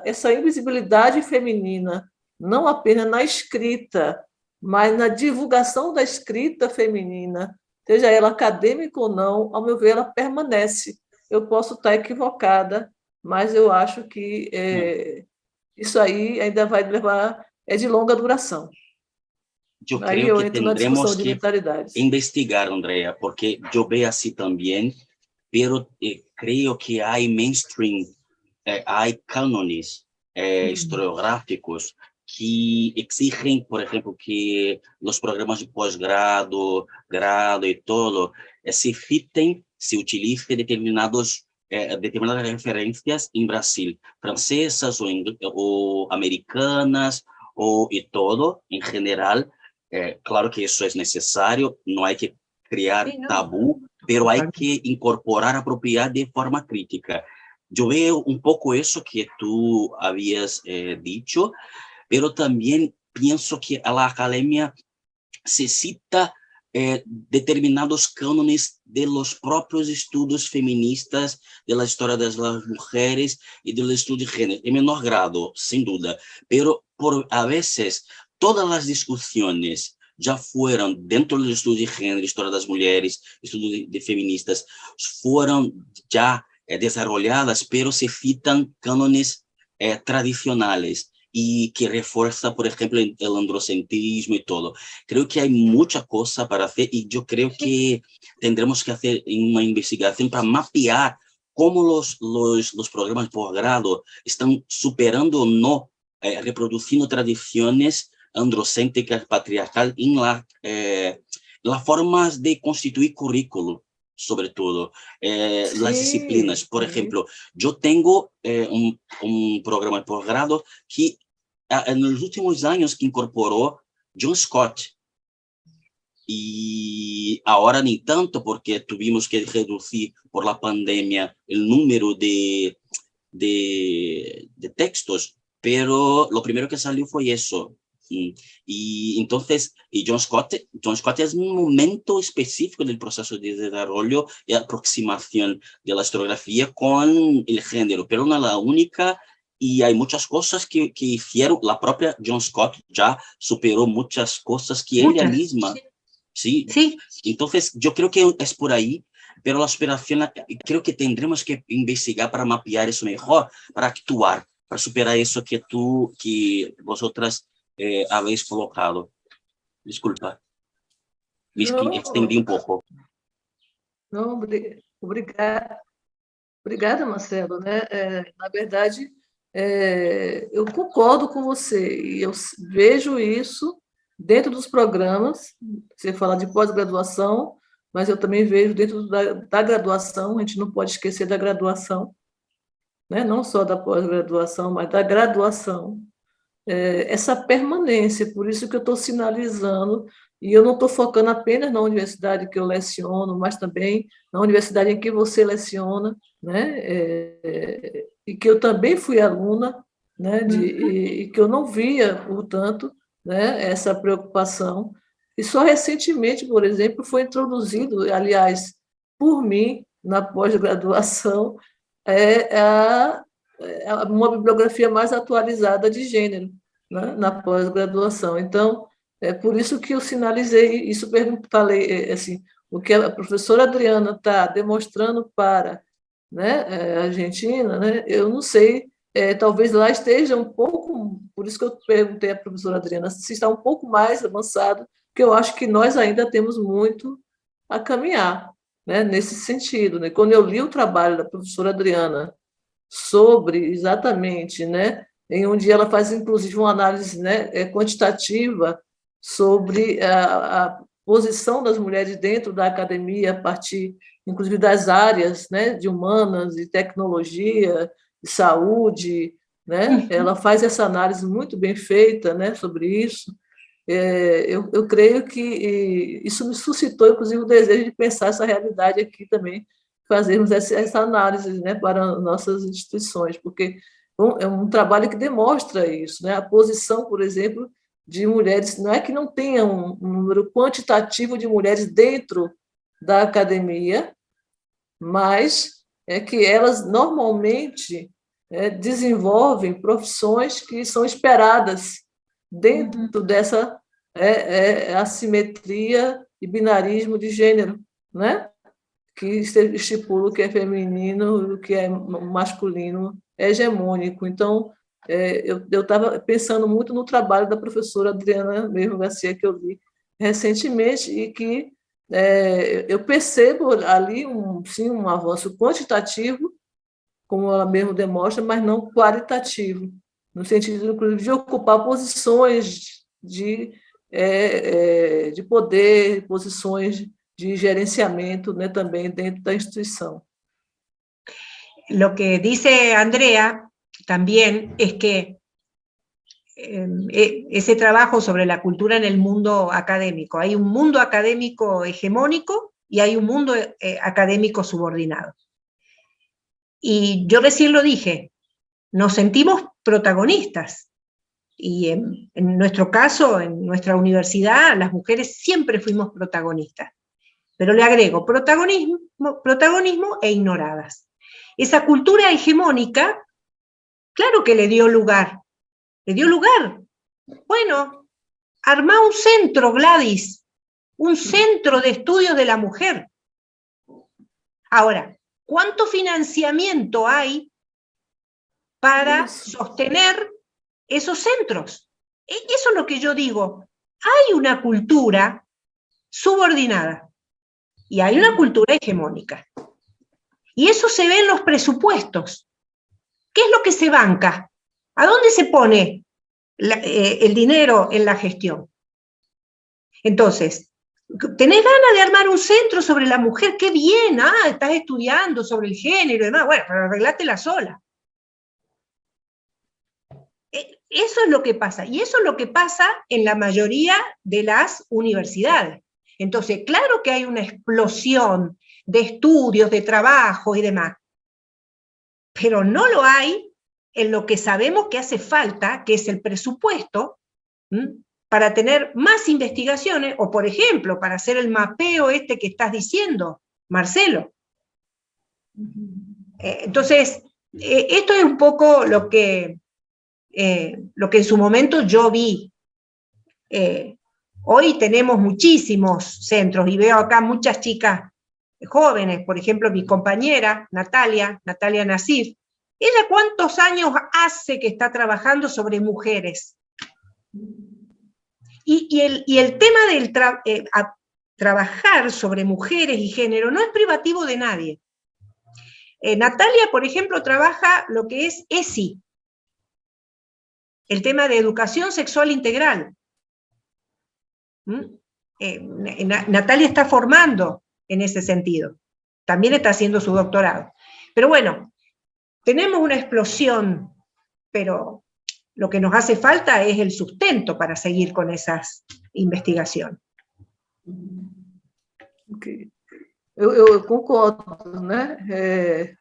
essa invisibilidade feminina, não apenas na escrita, mas na divulgação da escrita feminina, seja ela acadêmica ou não, ao meu ver, ela permanece. Eu posso estar equivocada, mas eu acho que isso aí ainda vai levar, de longa duração. Yo creo que tendremos que mentalidades. investigar, Andrea, porque yo veo así también, pero creo que hay mainstream, hay cánones historiográficos que exigen, por ejemplo, que los programas de posgrado, grado y todo, se citen, se utilicen determinadas referencias en Brasil, francesas o americanas, y todo en general. Claro que eso es necesario, no hay que crear tabú, pero hay que incorporar a propiedad de forma crítica. Yo veo un poco eso que tú habías dicho, pero también pienso que a la academia se cita determinados cánones de los propios estudios feministas, de la historia de las mujeres y del estudio de género, en menor grado, sin duda, pero a veces todas las discusiones ya fueron dentro del estudio de género, historia de las mujeres, estudio de feministas, fueron ya desarrolladas, pero se citan cánones tradicionales y que refuerza, por ejemplo, el androcentrismo y todo. Creo que hay mucha cosa para hacer y yo creo que tendremos que hacer una investigación para mapear cómo los programas de posgrado están superando o no, reproduciendo tradiciones androcéntricas, patriarcal en las formas de constituir currículo, sobre todo, las disciplinas. Por ejemplo, yo tengo un programa de posgrado que en los últimos años incorporó John Scott, y ahora ni tanto porque tuvimos que reducir por la pandemia el número de textos, pero lo primero que salió fue eso. Y entonces, John Scott es un momento específico del proceso de desarrollo y aproximación de la historiografía con el género, pero no la única, y hay muchas cosas que hicieron, la propia John Scott ya superó muchas cosas que ella misma, sí. Entonces yo creo que es por ahí, pero la superación, creo que tendremos que investigar para mapear eso mejor, para actuar, para superar eso que vosotras habéis colocado. Disculpa, me extendi um pouco. Não, obrigada, Marcelo. Né? Na verdade, eu concordo com você, e eu vejo isso dentro dos programas. Você fala de pós-graduação, mas eu também vejo dentro da graduação. A gente não pode esquecer da graduação, né? Não só da pós-graduação, mas da graduação. Essa permanência, por isso que eu estou sinalizando, e eu não estou focando apenas na universidade que eu leciono, mas também na universidade em que você leciona, né? E que eu também fui aluna, né? E que eu não via, portanto, né? Essa preocupação. E só recentemente, por exemplo, foi introduzido, aliás, por mim, na pós-graduação, uma bibliografia mais atualizada de gênero, né, na pós-graduação. Então, É por isso que eu sinalizei isso, falei assim, o que a professora Adriana está demonstrando para, né, a Argentina, né, eu não sei, talvez lá esteja um pouco, por isso que eu perguntei à professora Adriana se está um pouco mais avançado, porque eu acho que nós ainda temos muito a caminhar, né, nesse sentido. Né? Quando eu li o trabalho da professora Adriana sobre exatamente, né, em onde ela faz inclusive uma análise, né, quantitativa sobre a posição das mulheres dentro da academia a partir, inclusive, das áreas, né, de humanas e tecnologia, de saúde, né? Ela faz essa análise muito bem feita, né, sobre isso. Eu creio que isso me suscitou, inclusive, o desejo de pensar essa realidade aqui também, fazermos essa análise, né, para nossas instituições, porque é um trabalho que demonstra isso, né? A posição, por exemplo, de mulheres, não é que não tenha um número quantitativo de mulheres dentro da academia, mas é que elas normalmente desenvolvem profissões que são esperadas dentro dessa assimetria e binarismo de gênero, né? Que estipula o que é feminino e o que é masculino, é hegemônico. Então, eu estava pensando muito no trabalho da professora Adriana mesmo Garcia, que eu li recentemente, e que eu percebo ali sim, um avanço quantitativo, como ela mesmo demonstra, mas não qualitativo, no sentido, inclusive, de ocupar posições de poder, posições de gerenciamento, né, também dentro da instituição. Lo que dice Andrea también es que ese trabajo sobre la cultura en el mundo académico, hay un mundo académico hegemónico y hay un mundo académico subordinado. Y yo recién lo dije, nos sentimos protagonistas. Y en nuestro caso, en nuestra universidad, las mujeres siempre fuimos protagonistas. Pero le agrego protagonismo e ignoradas. Esa cultura hegemónica, claro que le dio lugar. Le dio lugar. Bueno, armá un centro, Gladys, un centro de estudios de la mujer. Ahora, ¿cuánto financiamiento hay para sostener esos centros? Eso es lo que yo digo. Hay una cultura subordinada y hay una cultura hegemónica. Y eso se ve en los presupuestos. ¿Qué es lo que se banca? ¿A dónde se pone el dinero en la gestión? Entonces, ¿tenés ganas de armar un centro sobre la mujer? ¡Qué bien! Estás estudiando sobre el género y demás. Bueno, pero arreglátela sola. Eso es lo que pasa. Y eso es lo que pasa en la mayoría de las universidades. Entonces, claro que hay una explosión de estudios, de trabajo y demás. Pero no lo hay en lo que sabemos que hace falta, que es el presupuesto, para tener más investigaciones, o por ejemplo, para hacer el mapeo que estás diciendo, Marcelo. Entonces, esto es un poco lo que en su momento yo vi. Hoy tenemos muchísimos centros, y veo acá muchas chicas jóvenes, por ejemplo, mi compañera, Natalia Nasif. ¿Ella cuántos años hace que está trabajando sobre mujeres? Y el tema del trabajar sobre mujeres y género no es privativo de nadie. Natalia, por ejemplo, trabaja lo que es ESI, el tema de educación sexual integral. Natalia está formando en ese sentido. También está haciendo su doctorado. Pero bueno, tenemos una explosión, pero lo que nos hace falta es el sustento para seguir con esas investigaciones. Okay. Eu concordo, né?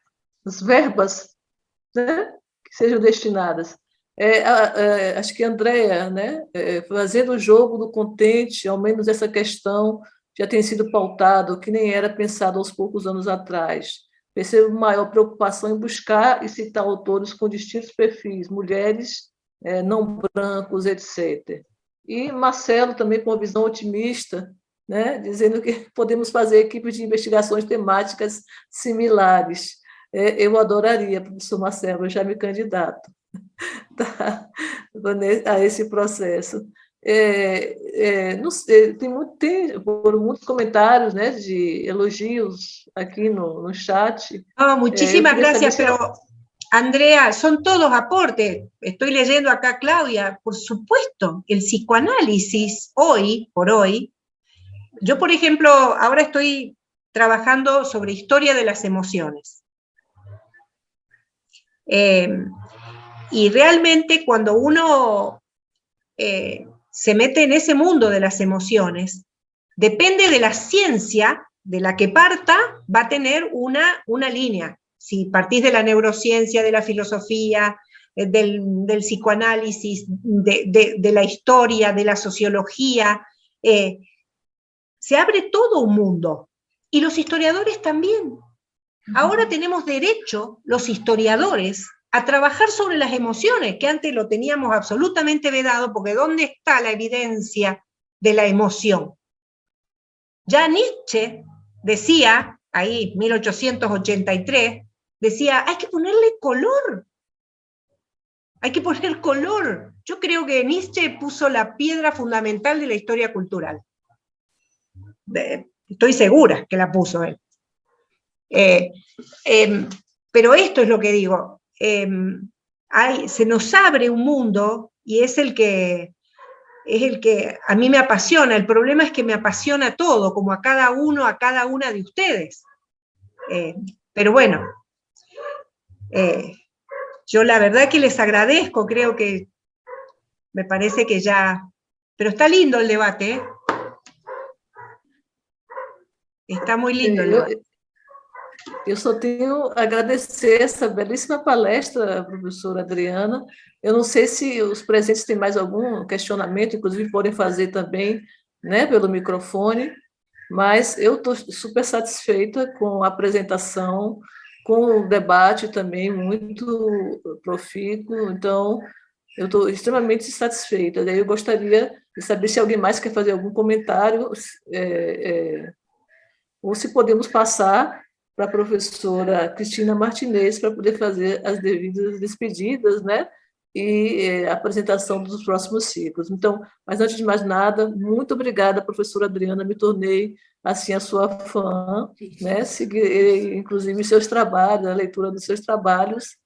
As verbas, né, que sejam destinadas. Acho que a Andrea, né, fazendo o jogo do contente, ao menos essa questão já tem sido pautado, que nem era pensado aos poucos anos atrás. Percebo maior preocupação em buscar e citar autores com distintos perfis, mulheres, não brancos, etc. e Marcelo também com uma visão otimista, né, dizendo que podemos fazer equipes de investigações temáticas similares. Eu adoraria, professor Marcelo, eu já me candidato a esse processo. Não sei, foram muitos comentários, né, de elogios aqui no chat. No, muchísimas gracias, pero Andrea, son todos aportes. Estoy leyendo acá, Claudia, por supuesto, el psicoanálisis hoy por hoy. Yo, por ejemplo, ahora estoy trabajando sobre historia de las emociones. Y realmente cuando uno se mete en ese mundo de las emociones, depende de la ciencia de la que parta, va a tener una línea. Si partís de la neurociencia, de la filosofía, del psicoanálisis, de la historia, de la sociología, se abre todo un mundo. Y los historiadores también. Ahora tenemos derecho, los historiadores, a trabajar sobre las emociones, que antes lo teníamos absolutamente vedado, porque ¿dónde está la evidencia de la emoción? Ya Nietzsche decía, ahí, 1883, decía, hay que ponerle color. Hay que poner color. Yo creo que Nietzsche puso la piedra fundamental de la historia cultural. Estoy segura que la puso él. Pero esto es lo que digo. Se nos abre un mundo y es el que a mí me apasiona. El problema es que me apasiona todo, como a cada uno, a cada una de ustedes. Pero bueno, yo la verdad que les agradezco, creo que me parece que ya... Pero está lindo el debate, ¿eh? Está muy lindo el debate. Eu só tenho a agradecer essa belíssima palestra, professora Adriana. Eu não sei se os presentes têm mais algum questionamento, inclusive podem fazer também, né, pelo microfone, mas eu estou super satisfeita com a apresentação, com o debate também muito profícuo, então eu estou extremamente satisfeita. Daí eu gostaria de saber se alguém mais quer fazer algum comentário, ou se podemos passar para a professora Cristina Martinez para poder fazer as devidas despedidas, né, e a apresentação dos próximos ciclos. Então, mas antes de mais nada, muito obrigada, professora Adriana, me tornei, assim, a sua fã, né, seguirei, inclusive, seus trabalhos, a leitura dos seus trabalhos,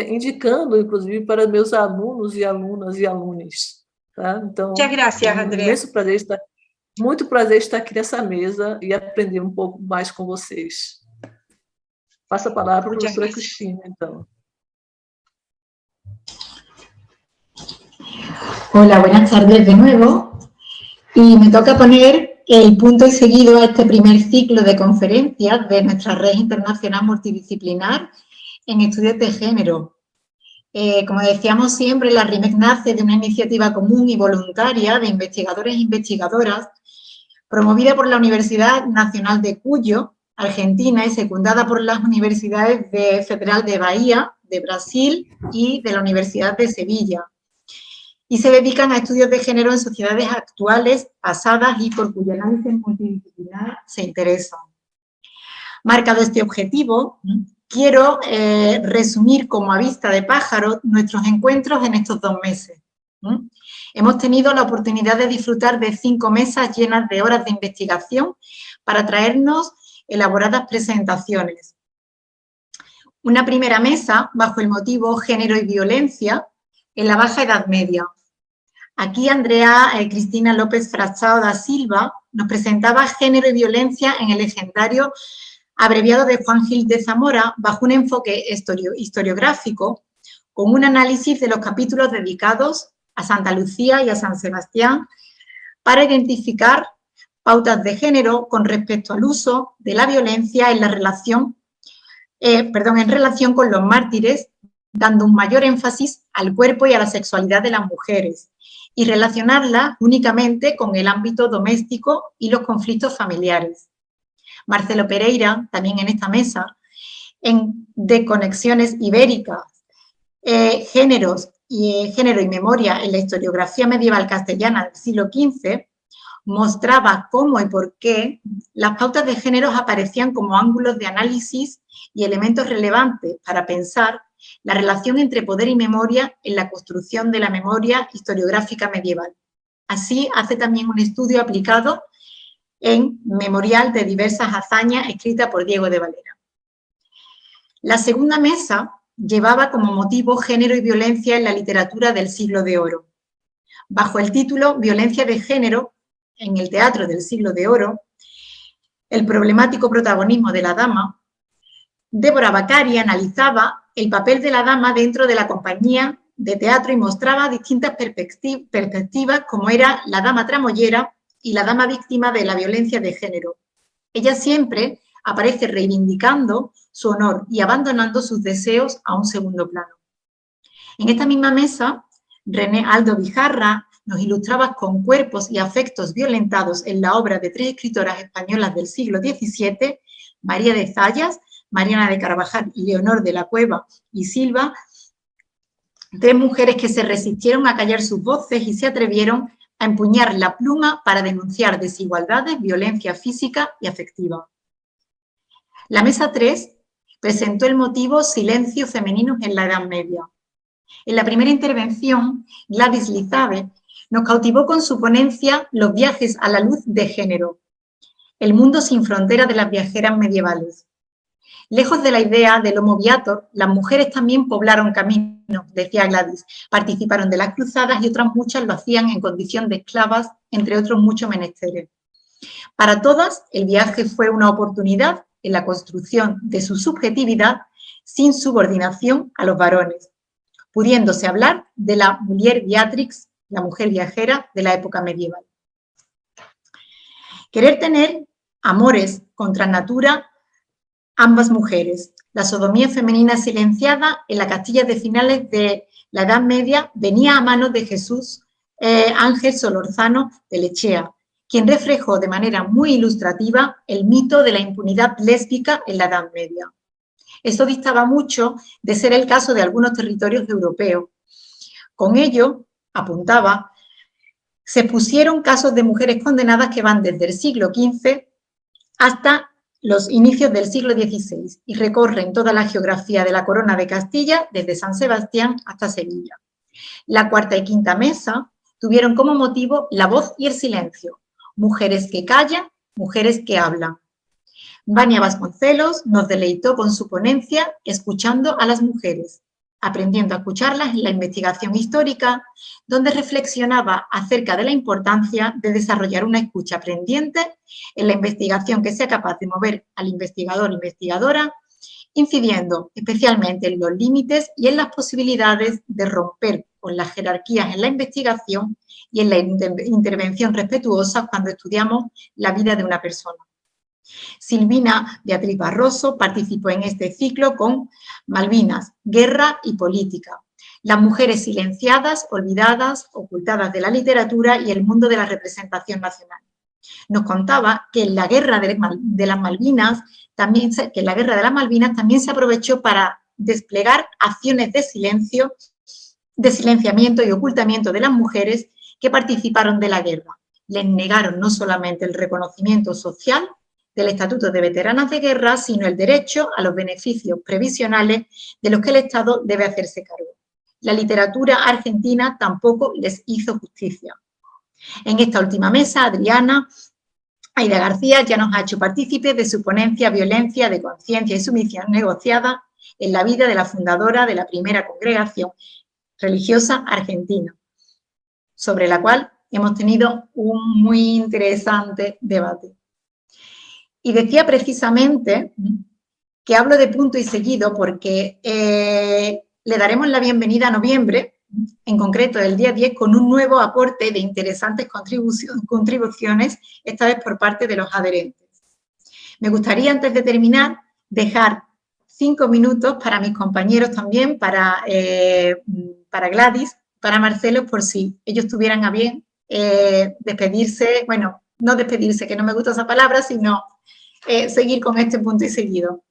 indicando, inclusive, para meus alunos e alunas e alunos. Tá? Então, muchas gracias, Andrea. Imenso prazer estar, muito prazer estar aqui nessa mesa e aprender um pouco mais com vocês. Paso a palabra para la profesora Cristina, entonces. Hola, buenas tardes de nuevo. Y me toca poner el punto y seguido a este primer ciclo de conferencias de nuestra red internacional multidisciplinar en estudios de género. Como decíamos siempre, la RIMEC nace de una iniciativa común y voluntaria de investigadores e investigadoras promovida por la Universidad Nacional de Cuyo, Argentina, y secundada por las universidades Federal de Bahía, de Brasil, y de la Universidad de Sevilla. Y se dedican a estudios de género en sociedades actuales, pasadas y por cuyo análisis multidisciplinar se interesan. Marcado este objetivo, quiero resumir como a vista de pájaro nuestros encuentros en estos 2 meses. Hemos tenido la oportunidad de disfrutar de 5 mesas llenas de horas de investigación para traernos elaboradas presentaciones. Una primera mesa bajo el motivo Género y Violencia en la Baja Edad Media. Aquí Andrea Cristina López Frachao da Silva nos presentaba Género y Violencia en el legendario abreviado de Juan Gil de Zamora bajo un enfoque historiográfico con un análisis de los capítulos dedicados a Santa Lucía y a San Sebastián para identificar pautas de género con respecto al uso de la violencia en relación con los mártires, dando un mayor énfasis al cuerpo y a la sexualidad de las mujeres y relacionarla únicamente con el ámbito doméstico y los conflictos familiares. Marcelo Pereira, también en esta mesa, de Conexiones Ibéricas, Géneros Género y Memoria en la historiografía medieval castellana del siglo XV, mostraba cómo y por qué las pautas de géneros aparecían como ángulos de análisis y elementos relevantes para pensar la relación entre poder y memoria en la construcción de la memoria historiográfica medieval. Así hace también un estudio aplicado en Memorial de diversas hazañas escrita por Diego de Valera. La segunda mesa llevaba como motivo género y violencia en la literatura del siglo de oro. Bajo el título Violencia de género, en el teatro del siglo de oro, el problemático protagonismo de la dama, Débora Baccari analizaba el papel de la dama dentro de la compañía de teatro y mostraba distintas perspectivas como era la dama tramoyera y la dama víctima de la violencia de género. Ella siempre aparece reivindicando su honor y abandonando sus deseos a un segundo plano. En esta misma mesa, René Aldo Bijarra nos ilustraba con cuerpos y afectos violentados en la obra de tres escritoras españolas del siglo XVII, María de Zayas, Mariana de Carvajal y Leonor de la Cueva y Silva, tres mujeres que se resistieron a callar sus voces y se atrevieron a empuñar la pluma para denunciar desigualdades, violencia física y afectiva. La mesa 3 presentó el motivo Silencios femeninos en la Edad Media. En la primera intervención, Gladys Lizabe nos cautivó con su ponencia Los viajes a la luz de género, el mundo sin frontera de las viajeras medievales. Lejos de la idea del homo viator, las mujeres también poblaron caminos, decía Gladys, participaron de las cruzadas y otras muchas lo hacían en condición de esclavas, entre otros muchos menesteres. Para todas, el viaje fue una oportunidad en la construcción de su subjetividad sin subordinación a los varones, pudiéndose hablar de la mujer viatrix, la mujer viajera de la época medieval. Querer tener amores contra natura, ambas mujeres. La sodomía femenina silenciada en la Castilla de finales de la Edad Media venía a manos de Jesús Ángel Solorzano de Lechea, quien reflejó de manera muy ilustrativa el mito de la impunidad lésbica en la Edad Media. Esto distaba mucho de ser el caso de algunos territorios europeos. Con ello, apuntaba, se pusieron casos de mujeres condenadas que van desde el siglo XV hasta los inicios del siglo XVI y recorren toda la geografía de la Corona de Castilla, desde San Sebastián hasta Sevilla. La cuarta y quinta mesa tuvieron como motivo la voz y el silencio, mujeres que callan, mujeres que hablan. Vania Vasconcelos nos deleitó con su ponencia Escuchando a las mujeres, aprendiendo a escucharlas en la investigación histórica, donde reflexionaba acerca de la importancia de desarrollar una escucha aprendiente en la investigación que sea capaz de mover al investigador o investigadora, incidiendo especialmente en los límites y en las posibilidades de romper con las jerarquías en la investigación y en la intervención respetuosa cuando estudiamos la vida de una persona. Silvina Beatriz Barroso participó en este ciclo con Malvinas, Guerra y Política, las mujeres silenciadas, olvidadas, ocultadas de la literatura y el mundo de la representación nacional. Nos contaba que en la Guerra de las Malvinas también se aprovechó para desplegar acciones de silencio, de silenciamiento y ocultamiento de las mujeres que participaron de la guerra. Les negaron no solamente el reconocimiento social del Estatuto de Veteranas de Guerra, sino el derecho a los beneficios previsionales de los que el Estado debe hacerse cargo. La literatura argentina tampoco les hizo justicia. En esta última mesa, Adriana Aida García ya nos ha hecho partícipes de su ponencia Violencia de conciencia y sumisión negociada en la vida de la fundadora de la primera congregación religiosa argentina, sobre la cual hemos tenido un muy interesante debate. Y decía precisamente que hablo de punto y seguido porque le daremos la bienvenida a noviembre, en concreto el día 10, con un nuevo aporte de interesantes contribuciones, esta vez por parte de los adherentes. Me gustaría, antes de terminar, dejar 5 minutos para mis compañeros también, para Gladys, para Marcelo, por si ellos tuvieran a bien despedirse, bueno, no despedirse, que no me gusta esa palabra, sino seguir con este punto y seguido.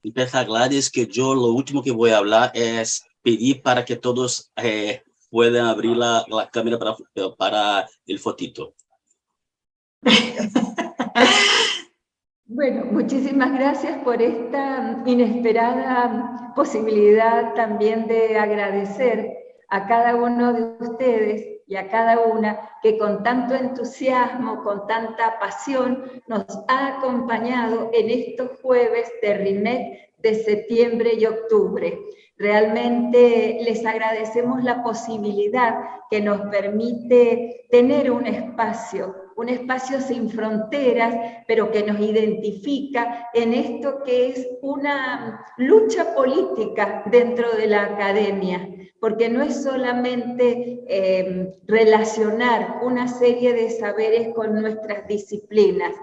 Empieza Gladys, que yo lo último que voy a hablar es pedir para que todos puedan abrir la cámara para el fotito. Bueno, muchísimas gracias por esta inesperada posibilidad también de agradecer a cada uno de ustedes y a cada una que con tanto entusiasmo, con tanta pasión, nos ha acompañado en estos jueves de RIMEC de septiembre y octubre. Realmente les agradecemos la posibilidad que nos permite tener un espacio sin fronteras, pero que nos identifica en esto que es una lucha política dentro de la academia, porque no es solamente relacionar una serie de saberes con nuestras disciplinas,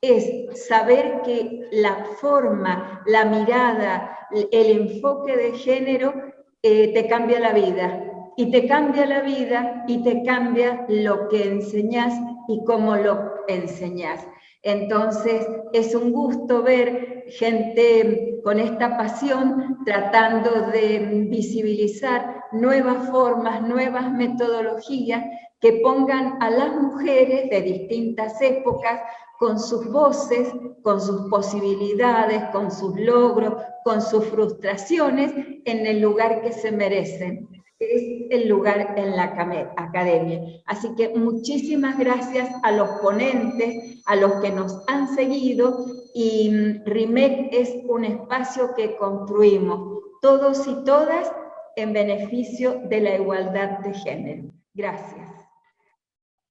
es saber que la forma, la mirada, el enfoque de género te cambia la vida. Y te cambia la vida y te cambia lo que enseñás y cómo lo enseñás. Entonces, es un gusto ver gente con esta pasión tratando de visibilizar nuevas formas, nuevas metodologías que pongan a las mujeres de distintas épocas con sus voces, con sus posibilidades, con sus logros, con sus frustraciones en el lugar que se merecen. Es el lugar en la academia. Así que muchísimas gracias a los ponentes, a los que nos han seguido, y RIMEC es un espacio que construimos todos y todas en beneficio de la igualdad de género. Gracias.